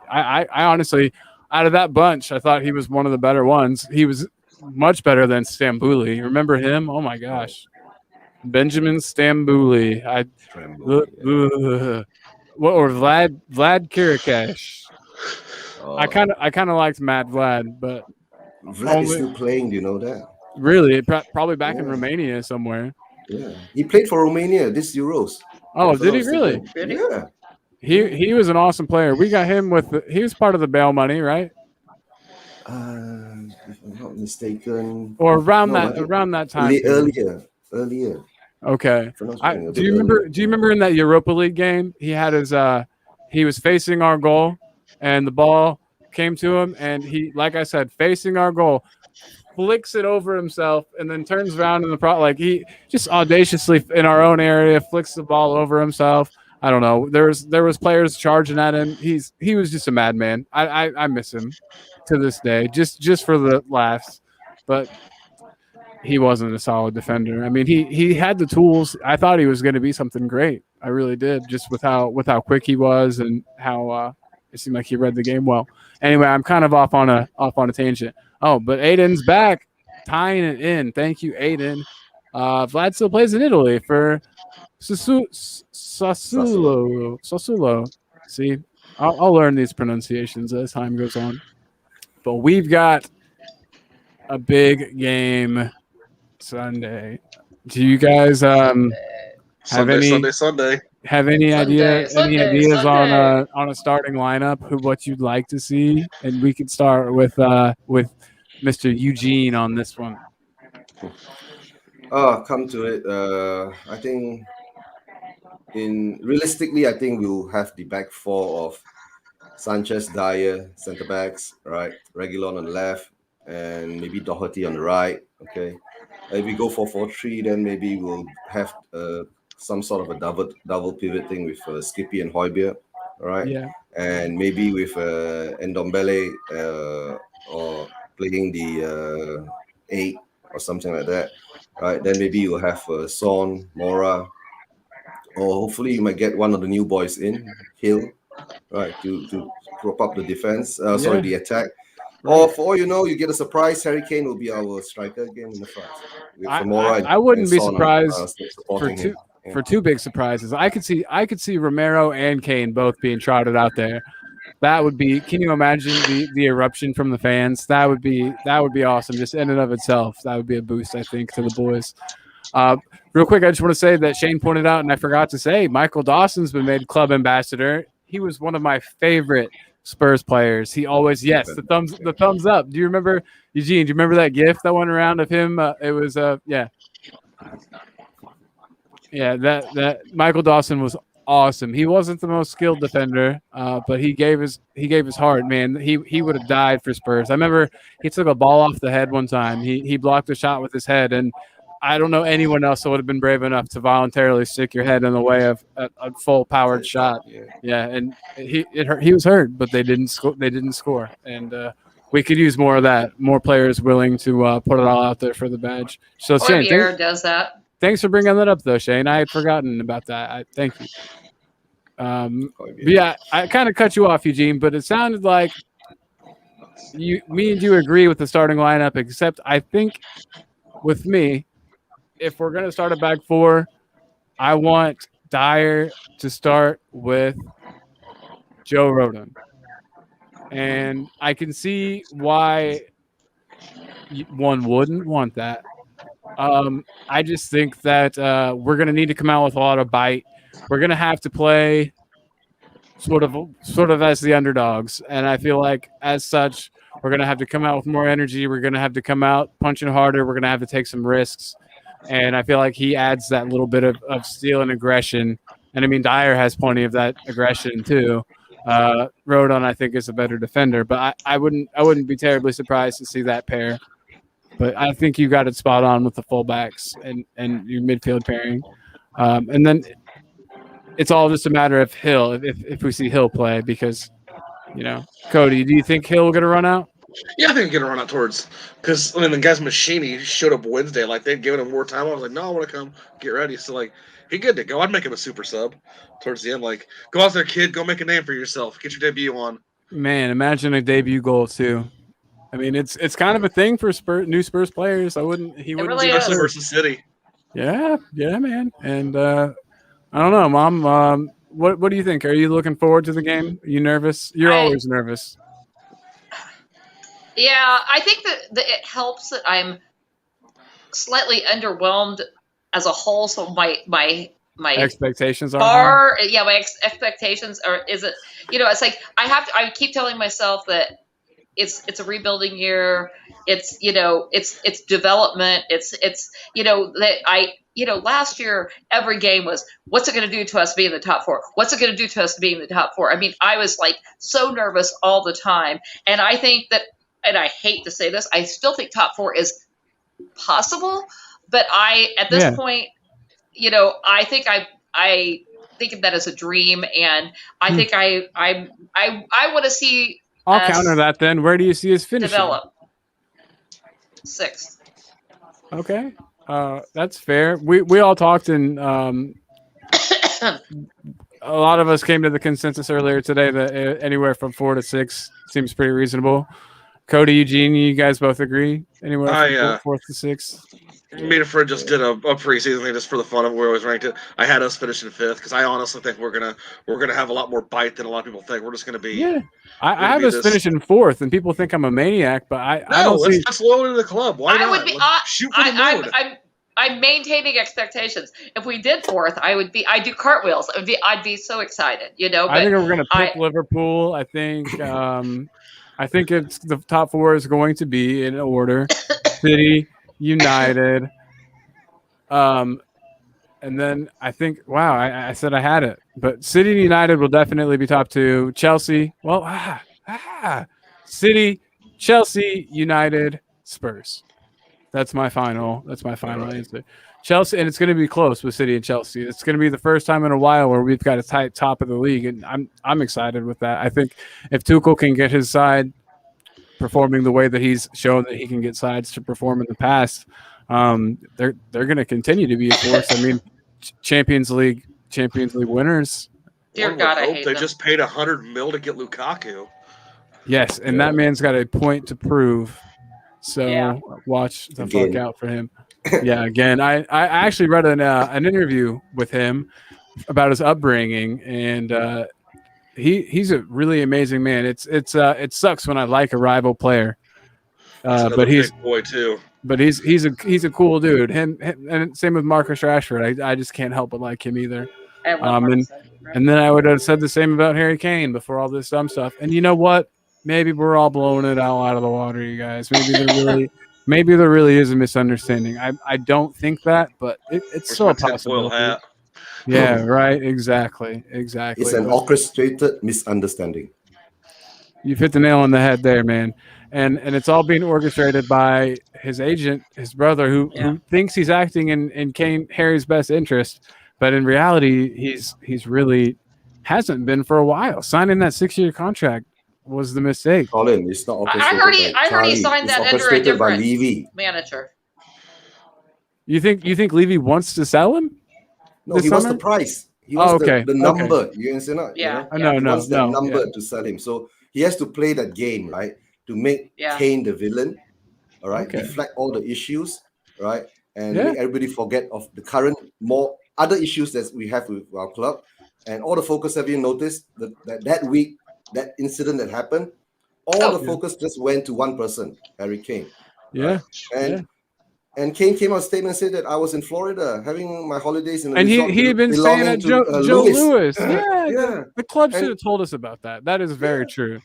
I honestly, out of that bunch, I thought he was one of the better ones. He was much better than Stambouli. Remember him? Oh my gosh. Benjamin Stambouli. Or Vlad Kirikesh. I kind of liked Matt Vlad, but Vlad is still playing. Do you know that? Really? Probably back in Romania somewhere. Yeah, he played for Romania this Euros. Oh, did he really? Yeah. He was an awesome player. We got him he was part of the bail money, right? If I'm not mistaken. Or around that time. Earlier. Okay. Do you remember in that Europa League game? He had he was facing our goal and the ball came to him and he, like I said, facing our goal, flicks it over himself and then turns around in he just audaciously in our own area flicks the ball over himself. I don't know. There was players charging at him. He was just a madman. I miss him to this day, just for the laughs. But he wasn't a solid defender. I mean, he had the tools. I thought he was going to be something great. I really did, just with how quick he was and how it seemed like he read the game well. Anyway, I'm kind of off on a tangent. Oh, but Aiden's back, tying it in. Thank you, Aiden. Vlad still plays in Italy for Sassuolo. See, I'll learn these pronunciations as time goes on. But we've got a big game Sunday. Do you guys have any? Sunday. have any ideas Sunday. on a starting lineup? What you'd like to see, and we could start with Mr. Eugene on this one. Come to it. I think realistically, I think we'll have the back four of Sanchez, Dyer, centre backs, right? Reguilon on the left, and maybe Doherty on the right. Okay. If we go 4-4-3, then maybe we'll have some sort of a double pivot thing with Skippy and Højbjerg, all right? Yeah. And maybe with Ndombele or playing the 8 or something like that, right? Then maybe you'll have Son, Mora, or hopefully you might get one of the new boys in, Hill, right, to prop up the defense. The attack. Right. Or for all you know, you get a surprise. Harry Kane will be our striker again in the front. I wouldn't be surprised for two big surprises. I could see Romero and Kane both being trotted out there. That would be. Can you imagine the eruption from the fans? That would be awesome. Just in and of itself, that would be a boost, I think, to the boys. Real quick, I just want to say that Shane pointed out, and I forgot to say, Michael Dawson's been made club ambassador. He was one of my favorite Spurs players. He always, the thumbs up. Do you remember, Eugene? Do you remember that GIF that went around of him? It was that Michael Dawson was awesome. He wasn't the most skilled defender, but he gave his heart. Man, he would have died for Spurs. I remember he took a ball off the head one time. He blocked a shot with his head, and I don't know anyone else that would have been brave enough to voluntarily stick your head in the way of a full-powered shot. Yeah, and he was hurt, but they didn't score. And we could use more of that. More players willing to put it all out there for the badge. So Shane, does that. Thanks for bringing that up, though, Shane. I had forgotten about that. Thank you. Yeah, I kind of cut you off, Eugene, but it sounded like me and you agree with the starting lineup, except I think with me, if we're going to start a back four, I want Dyer to start with Joe Rodon. And I can see why one wouldn't want that. I just think that we're going to need to come out with a lot of bite. We're going to have to play sort of as the underdogs. And I feel like as such, we're going to have to come out with more energy. We're going to have to come out punching harder. We're going to have to take some risks. And I feel like he adds that little bit of steel and aggression. And I mean, Dyer has plenty of that aggression too. Rodon, I think, is a better defender, but I wouldn't be terribly surprised to see that pair. But I think you got it spot on with the fullbacks and your midfield pairing. And then it's all just a matter of Hill, if we see Hill play, because, Cody, do you think Hill will get a run out? Yeah, I think he's going to run out towards – because, the guy's machine, he showed up Wednesday. Like, they'd given him more time. I was like, no, I want to come get ready. So, he good to go. I'd make him a super sub towards the end. Go out there, kid. Go make a name for yourself. Get your debut on. Man, imagine a debut goal, too. I mean, it's kind of a thing for new Spurs players. He wouldn't really especially versus City. Yeah, man. And I don't know, Mom. What do you think? Are you looking forward to the game? Are you nervous? You're always nervous. Yeah, I think that it helps that I'm slightly underwhelmed as a whole. So my expectations are my expectations are. Is it? It's like I keep telling myself that it's a rebuilding year. It's it's development. It's that last year every game was, what's it going to do to us being the top four? What's it going to do to us being the top four? I mean, I was so nervous all the time, and I think that. And I hate to say this, I still think top four is possible, but at this point, I think I think of that as a dream, and I think I want to see. I'll counter that then. Where do you see us finishing? Develop 6th. Okay, that's fair. We all talked and a lot of us came to the consensus earlier today that anywhere from 4 to 6 seems pretty reasonable. Cody, Eugene, you guys both agree? Anywhere from 4th to 6th? Me and Fred just did a preseason thing just for the fun of it. We always ranked it. I had us finishing 5th because I honestly think we're gonna have a lot more bite than a lot of people think. We're just gonna be. Yeah, I have us finishing 4th, and people think I'm a maniac, but I don't see. That's low into the club. Why not? Would be, shoot for the moon. I'm maintaining expectations. If we did fourth, I'd do cartwheels. I'd be so excited, But I think we're going to pick Liverpool. I think it's the top four is going to be in order: City, United, and then I think, wow, I said I had it, but City and United will definitely be top two. Chelsea, well, City, Chelsea, United, Spurs. That's my final answer. Chelsea, and it's going to be close with City and Chelsea. It's going to be the first time in a while where we've got a tight top of the league, and I'm excited with that. I think if Tuchel can get his side performing the way that he's shown that he can get sides to perform in the past, they're going to continue to be a force. I mean, Champions League winners. Dear God, I hate they them. just paid $100 million to get Lukaku. Yes, and that man's got a point to prove. So watch the fuck out for him. Yeah, again, I actually read an interview with him about his upbringing, and he's a really amazing man. It sucks when I like a rival player, but he's big boy too. But he's a cool dude. Him and same with Marcus Rashford. I just can't help but like him either. And then I would have said the same about Harry Kane before all this dumb stuff. And you know what? Maybe we're all blowing it out of the water, you guys. Maybe there really is a misunderstanding. I don't think that, but it's still a possibility. Yeah, right. Exactly. It's an orchestrated misunderstanding. You've hit the nail on the head there, man. And it's all being orchestrated by his agent, his brother, who thinks he's acting in Harry's best interest, but in reality, he's really hasn't been for a while. Signing that 6-year contract was the mistake. Colin, it's not orchestrated. I heard he signed that under a different manager. You think Levy wants to sell him? No, he wants the price. He wants the number. Okay. You understand? Yeah. He wants the number to sell him. So he has to play that game, right? To make Kane the villain, all right? Deflect all the issues, right? And make everybody forget of the current more other issues that we have with our club. And all the focus, have you noticed that week, that incident that happened, all the focus just went to one person, Harry Kane. Yeah. Right? And Kane came out a statement and said that I was in Florida having my holidays in the resort. And he had been saying that Joe Lewis. Yeah. The club should have told us about that. That is very true.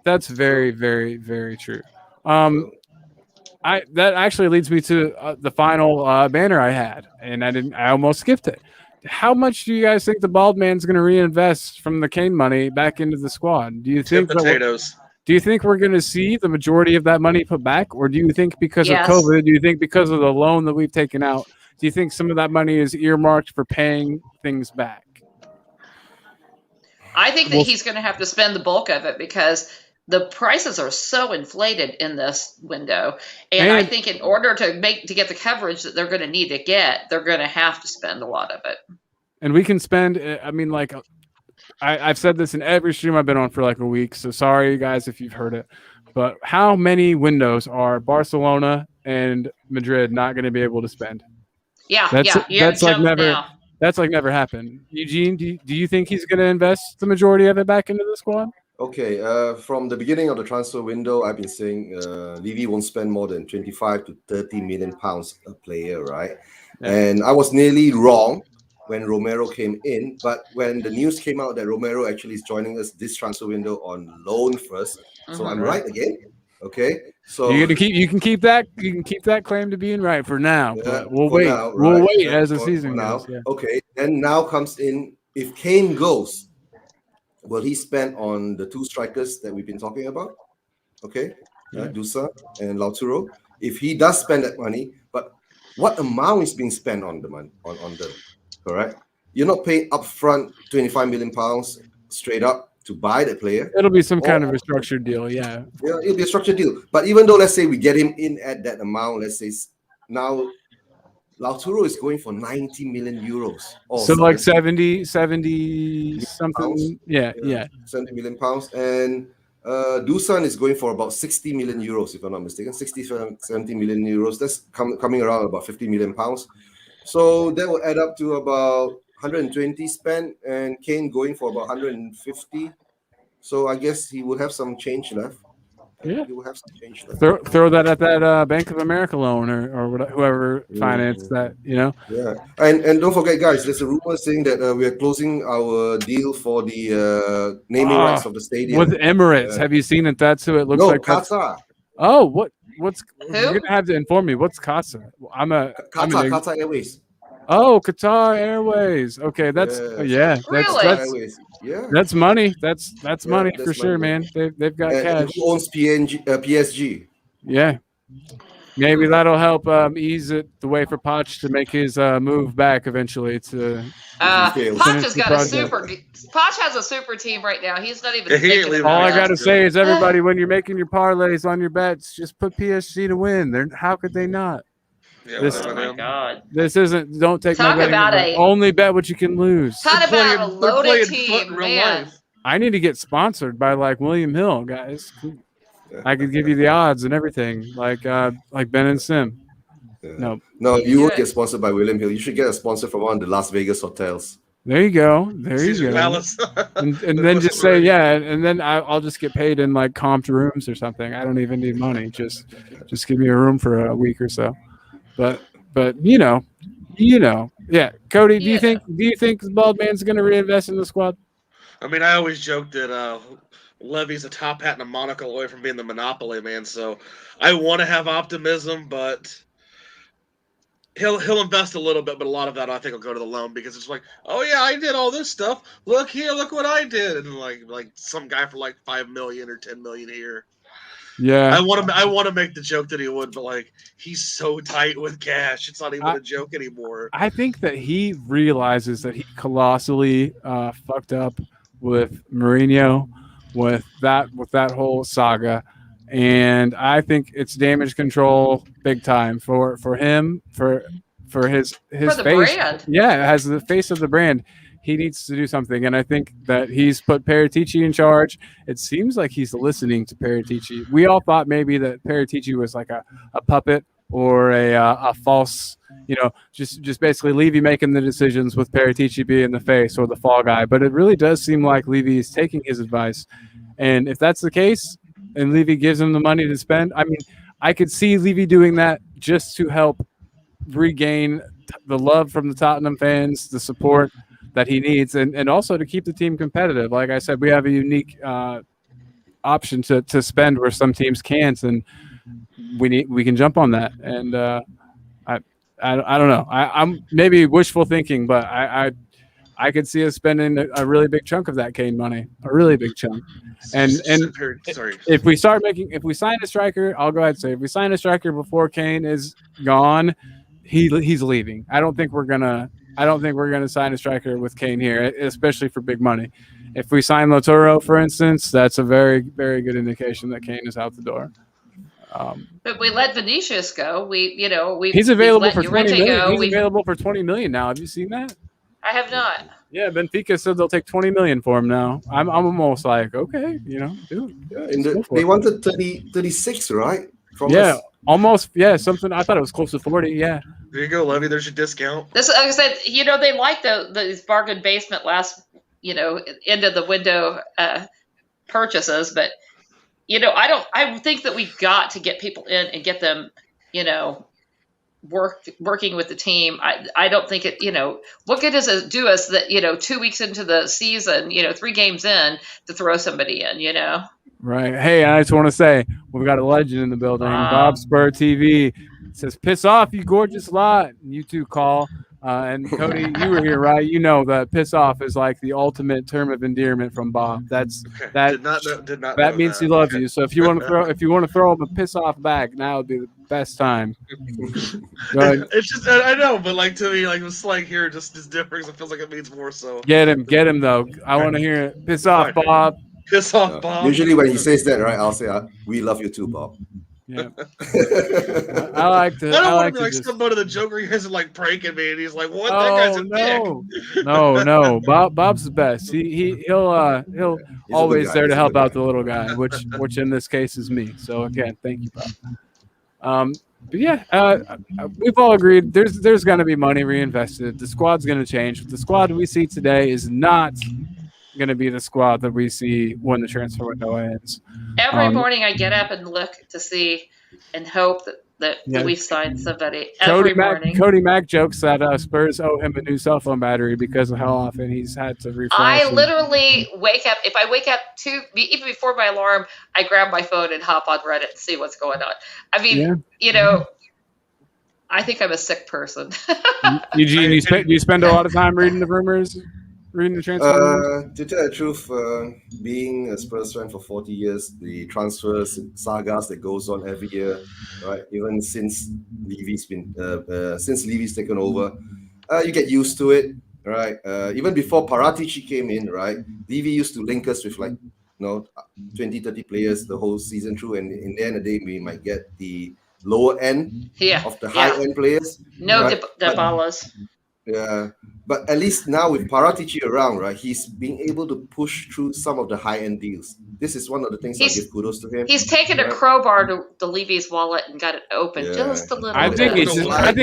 That's very, very, very true. That actually leads me to the final banner I had, and I almost skipped it. How much do you guys think the bald man's going to reinvest from the Kane money back into the squad? Do you think potatoes? Do you think we're going to see the majority of that money put back, or do you think because of COVID? Do you think because of the loan that we've taken out? Do you think some of that money is earmarked for paying things back? I think that he's going to have to spend the bulk of it because the prices are so inflated in this window, and I think in order to get the coverage that they're going to need to get, they're going to have to spend a lot of it. And we can spend. I mean, like I've said this in every stream I've been on for like a week, so sorry guys if you've heard it. But how many windows are Barcelona and Madrid not going to be able to spend? That's like never. Now. That's like never happened. Eugene, do you think he's going to invest the majority of it back into the squad? Okay, from the beginning of the transfer window, I've been saying Levy won't spend more than 25 to 30 million pounds a player, right? Yeah. And I was nearly wrong when Romero came in, but when the news came out that Romero actually is joining us this transfer window on loan first, so I'm right again. Okay, so you can keep that claim to being right for now, but we'll wait. We'll wait as the season goes. Yeah. Okay, then now comes in if Kane goes. Will he spend on the two strikers that we've been talking about? Okay, Dusa and Lautaro. If he does spend that money, but what amount is being spent on the money on them? Correct. You're not paying upfront 25 million pounds straight up to buy the player. It'll be some kind of a structured deal. Yeah, it'll be a structured deal. But even though, let's say we get him in at that amount, let's say now Lautaro is going for 90 million euros. So like 70 something. Pounds. Yeah. 70 million pounds. And Dusan is going for about 60 million euros, if I'm not mistaken. 60, 70 million euros. That's coming around about 50 million pounds. So that will add up to about 120 spent, and Kane going for about 150. So I guess he will have some change left. Yeah. You will have some change there. Throw that at that Bank of America loan or whoever financed that. Yeah, and don't forget, guys. There's a rumor saying that we are closing our deal for the naming rights of the stadium with Emirates. Have you seen it? That's who it looks no, like. Qatar. Oh, what's Who? you're gonna have to inform me. What's Casa? Qatar Airways. Oh, Qatar Airways. Okay, that's Yes. that's Really? Qatar Airways. Yeah. that's money. That's money that's for sure, money. man. They've got And cash. who owns PSG? Yeah. Maybe that'll help ease it the way for Poch to make his move back eventually to fails. Poch has got a Project. Poch has a super team right now. He's not even Yeah, he ain't thinking leaving all I about gotta it. say is everybody when you're making your parlays on your bets, just put PSG to win. How could they not? Yeah, This- Oh my God! This isn't don't take Talk my betting about advice. a- Only bet what you can lose. Talk about a loaded foot team, in real man. life. I need to get sponsored by like William Hill, guys. I could give you the odds and everything, like Ben and Sim. No, You won't Yeah. get sponsored by William Hill. You should get a sponsor from one of the Las Vegas hotels. there you go. There you Caesar go. Palace. And then just say and then I'll just get paid in like comped rooms or something. I don't even need money. Just give me a room for a week or so. But yeah. Cody, do you think the bald man's going to reinvest in the squad? I mean, I always joke that Levy's a top hat and a monocle away from being the monopoly man. So I want to have optimism, but he'll invest a little bit. But a lot of that I think will go to the loan because it's like, oh yeah, I did all this stuff. Look here, look what I did, and like some guy for like $5 million or $10 million here. Yeah. I want to make the joke that he would, but like he's so tight with cash, it's not even a joke anymore. I think that he realizes that he colossally fucked up with Mourinho, with that whole saga, and I think it's damage control big time for him for his For the face. brand. Yeah, as the face of the brand, he needs to do something, and I think that he's put Paratici in charge. It seems like he's listening to Paratici. We all thought maybe that Paratici was like a puppet or a false, just basically Levy making the decisions with Paratici being the face or the fall guy. But it really does seem like Levy is taking his advice, and if that's the case, and Levy gives him the money to spend, I mean, I could see Levy doing that just to help regain the love from the Tottenham fans, the support that he needs, and also to keep the team competitive. Like I said, we have a unique option to spend where some teams can't, and we can jump on that. And I don't know. I'm maybe wishful thinking, but I could see us spending a really big chunk of that Kane money, a really big chunk. And Sorry. if we sign a striker, I'll go ahead and say if we sign a striker before Kane is gone, he's leaving. I don't think we're gonna sign a striker with Kane here, especially for big money. If we sign Lautaro, for instance, that's a very, very good indication that Kane is out the door. But we let Vinicius go. He's available for 20 Llorente million. go. He's available for 20 million now. Have you seen that? I have not. Yeah, Benfica said they'll take 20 million for him now. I'm almost like, okay, dude. Yeah, they wanted 36, right? From Yeah, us. almost. Yeah, something. I thought it was close to 40. Yeah. There you go, Levy. There's your discount. This, like I said, they like these bargain basement last, end of the window purchases, but I think that we've got to get people in and get them, working with the team. I don't think it, what good does it do us that, 2 weeks into the season, 3 games in to throw somebody in, Right. Hey, I just want to say we've got a legend in the building. Bob Spur TV says, "Piss off, you gorgeous lot." And you too, call. And Cody, you were here, right? You know that piss off is like the ultimate term of endearment from Bob. That means he loves you. So if you want to throw him a piss off back, now would be the best time. It's just I know, but like to me, like the slang here just is different. It feels like it means more. So get him though. I want to hear it. Piss off, Bob. Piss off, Bob. Usually when he says that, right, I'll say, "We love you too, Bob." Yeah. I like to. I don't want to to be like just... somebody the Joker. He isn't like pranking me, and he's like, "What? That guy's a dick." No. Bob's the best. He'll He's always guy. there He's to a help good out guy. the little guy, which in this case is me. So again, thank you, Bob. But yeah, we've all agreed there's going to be money reinvested. The squad's going to change. The squad we see today is not going to be the squad that we see when the transfer window ends. Every morning I get up and look to see and hope that Yeah. we've signed somebody. Every morning. Cody Mack jokes that Spurs owe him a new cell phone battery because of how often he's had to refresh. I literally wake up. If I wake up even before my alarm, I grab my phone and hop on Reddit and see what's going on. I mean, I think I'm a sick person. Eugene, you spend a lot of time reading the rumors, reading the transfer rumors? To tell the truth, being a Spurs fan for 40 years, the transfer sagas that goes on every year, right? Even since Levy's taken over, you get used to it, right? Even before Paratici came in, right? Levy used to link us with 20, 30 players the whole season through, and in the end of the day, we might get the lower end of the high end players. No right? Dybalas. Yeah, but at least now with Paratici around, right, he's being able to push through some of the high-end deals. This is one of the things I give kudos to him. He's taken a crowbar to Levy's wallet and got it open just a little bit. I think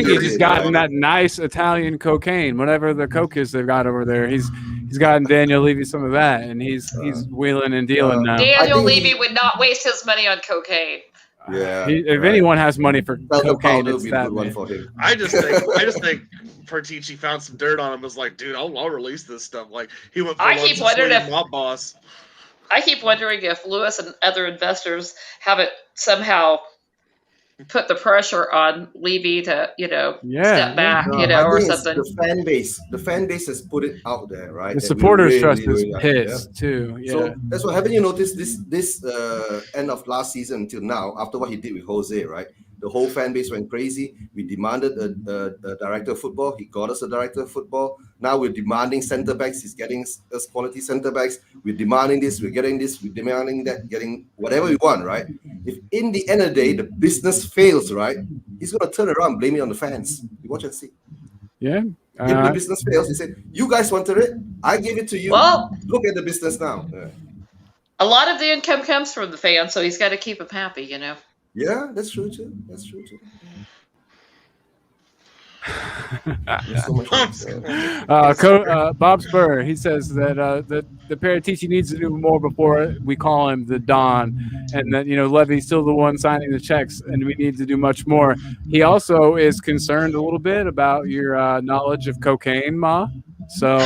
he's just gotten that nice Italian cocaine, whatever the coke is they've got over there. He's gotten Daniel Levy some of that, and he's wheeling and dealing now. Daniel Levy would not waste his money on cocaine. Yeah, if anyone has money for cocaine, it's that one for him. I just think Partici found some dirt on him. Was like, dude, I'll release this stuff. Like he went. I keep wondering if mob boss. I keep wondering if Lewis and other investors haven't somehow put the pressure on Levy to, step back, or something. The fan base has put it out there, right? The supporters trust is pissed too. Yeah. So that's what. Haven't you noticed this end of last season until now? After what he did with Jose, right? The whole fan base went crazy. We demanded a director of football. He got us a director of football. Now we're demanding centre backs. He's getting us quality centre backs. We're demanding this. We're getting this. We're demanding that. Getting whatever we want, right? If in the end of the day the business fails, right, he's gonna turn around, blame it on the fans. You watch and see. Yeah. If the business fails, he said, "You guys wanted it. I gave it to you. Well, look at the business now." Yeah. A lot of the income comes from the fans, so he's got to keep them happy, Yeah, that's true too. Bob Spur, he says that the Paratici needs to do more before we call him the Don, and that Levy's still the one signing the checks, and we need to do much more. He also is concerned a little bit about your knowledge of cocaine, Ma. So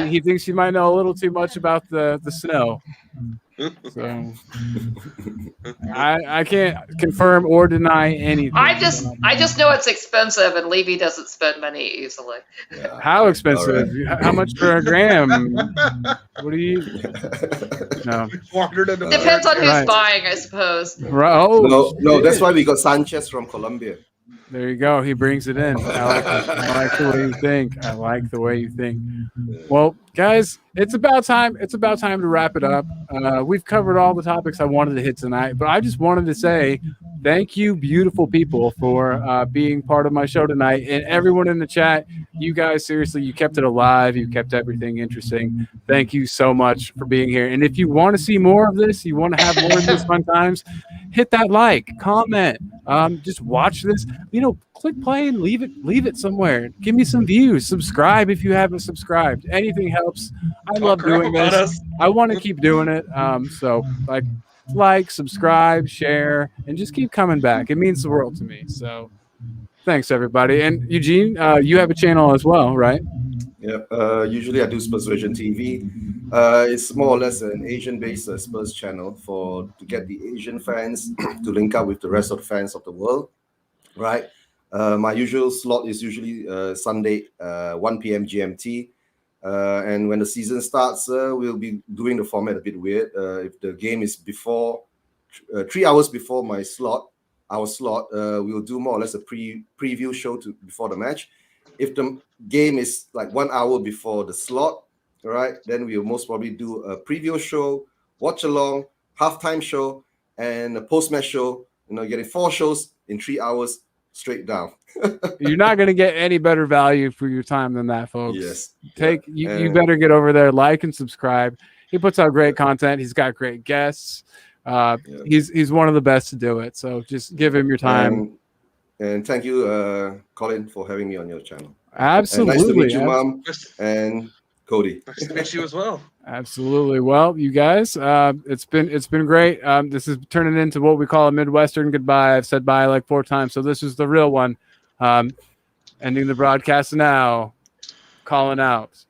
he thinks you might know a little too much about the snow. So I can't confirm or deny anything. I just know it's expensive, and Levy doesn't spend money easily. Yeah. How expensive? Right. How much per gram? What do you? No. Depends on who's buying, I suppose. Right. Oh, no. That's why we got Sanchez from Colombia. There you go. He brings it in. I like the way you think. I like the way you think. Well, guys, it's about time. It's about time to wrap it up. We've covered all the topics I wanted to hit tonight, but I just wanted to say thank you, beautiful people, for being part of my show tonight. And everyone in the chat, you guys, seriously, you kept it alive. You kept everything interesting. Thank you so much for being here. And if you want to see more of this, you want to have more of these fun times, hit that like, comment, just watch this. Click play and leave it somewhere. Give me some views. Subscribe if you haven't subscribed. Anything helps. I love doing this. I want to keep doing it. So like, subscribe, share, and just keep coming back. It means the world to me. So thanks, everybody. And Eugene, you have a channel as well, right? Yeah. Usually I do Spurs Vision TV. It's more or less an Asian-based Spurs channel to get the Asian fans to link up with the rest of the fans of the world, right? My usual slot is usually Sunday, 1 p.m. GMT. And when the season starts, we'll be doing the format a bit weird. If the game is before 3 hours before our slot, we'll do more or less a preview show before the match. If the game is like 1 hour before the slot, right, then we'll most probably do a preview show, watch along, halftime show, and a post-match show. Getting 4 shows in 3 hours straight down. You're not going to get any better value for your time than that, folks. Yes. You better get over there, like and subscribe. He puts out great content. He's got great guests. He's one of the best to do it. So just give him your time. And thank you, Colin, for having me on your channel. Absolutely. And nice to meet you, Mom. And Cody. Nice to meet you as well. Absolutely. Well, you guys, it's been great. This is turning into what we call a Midwestern goodbye. I've said bye like 4 times, so this is the real one. Ending the broadcast now. Calling out.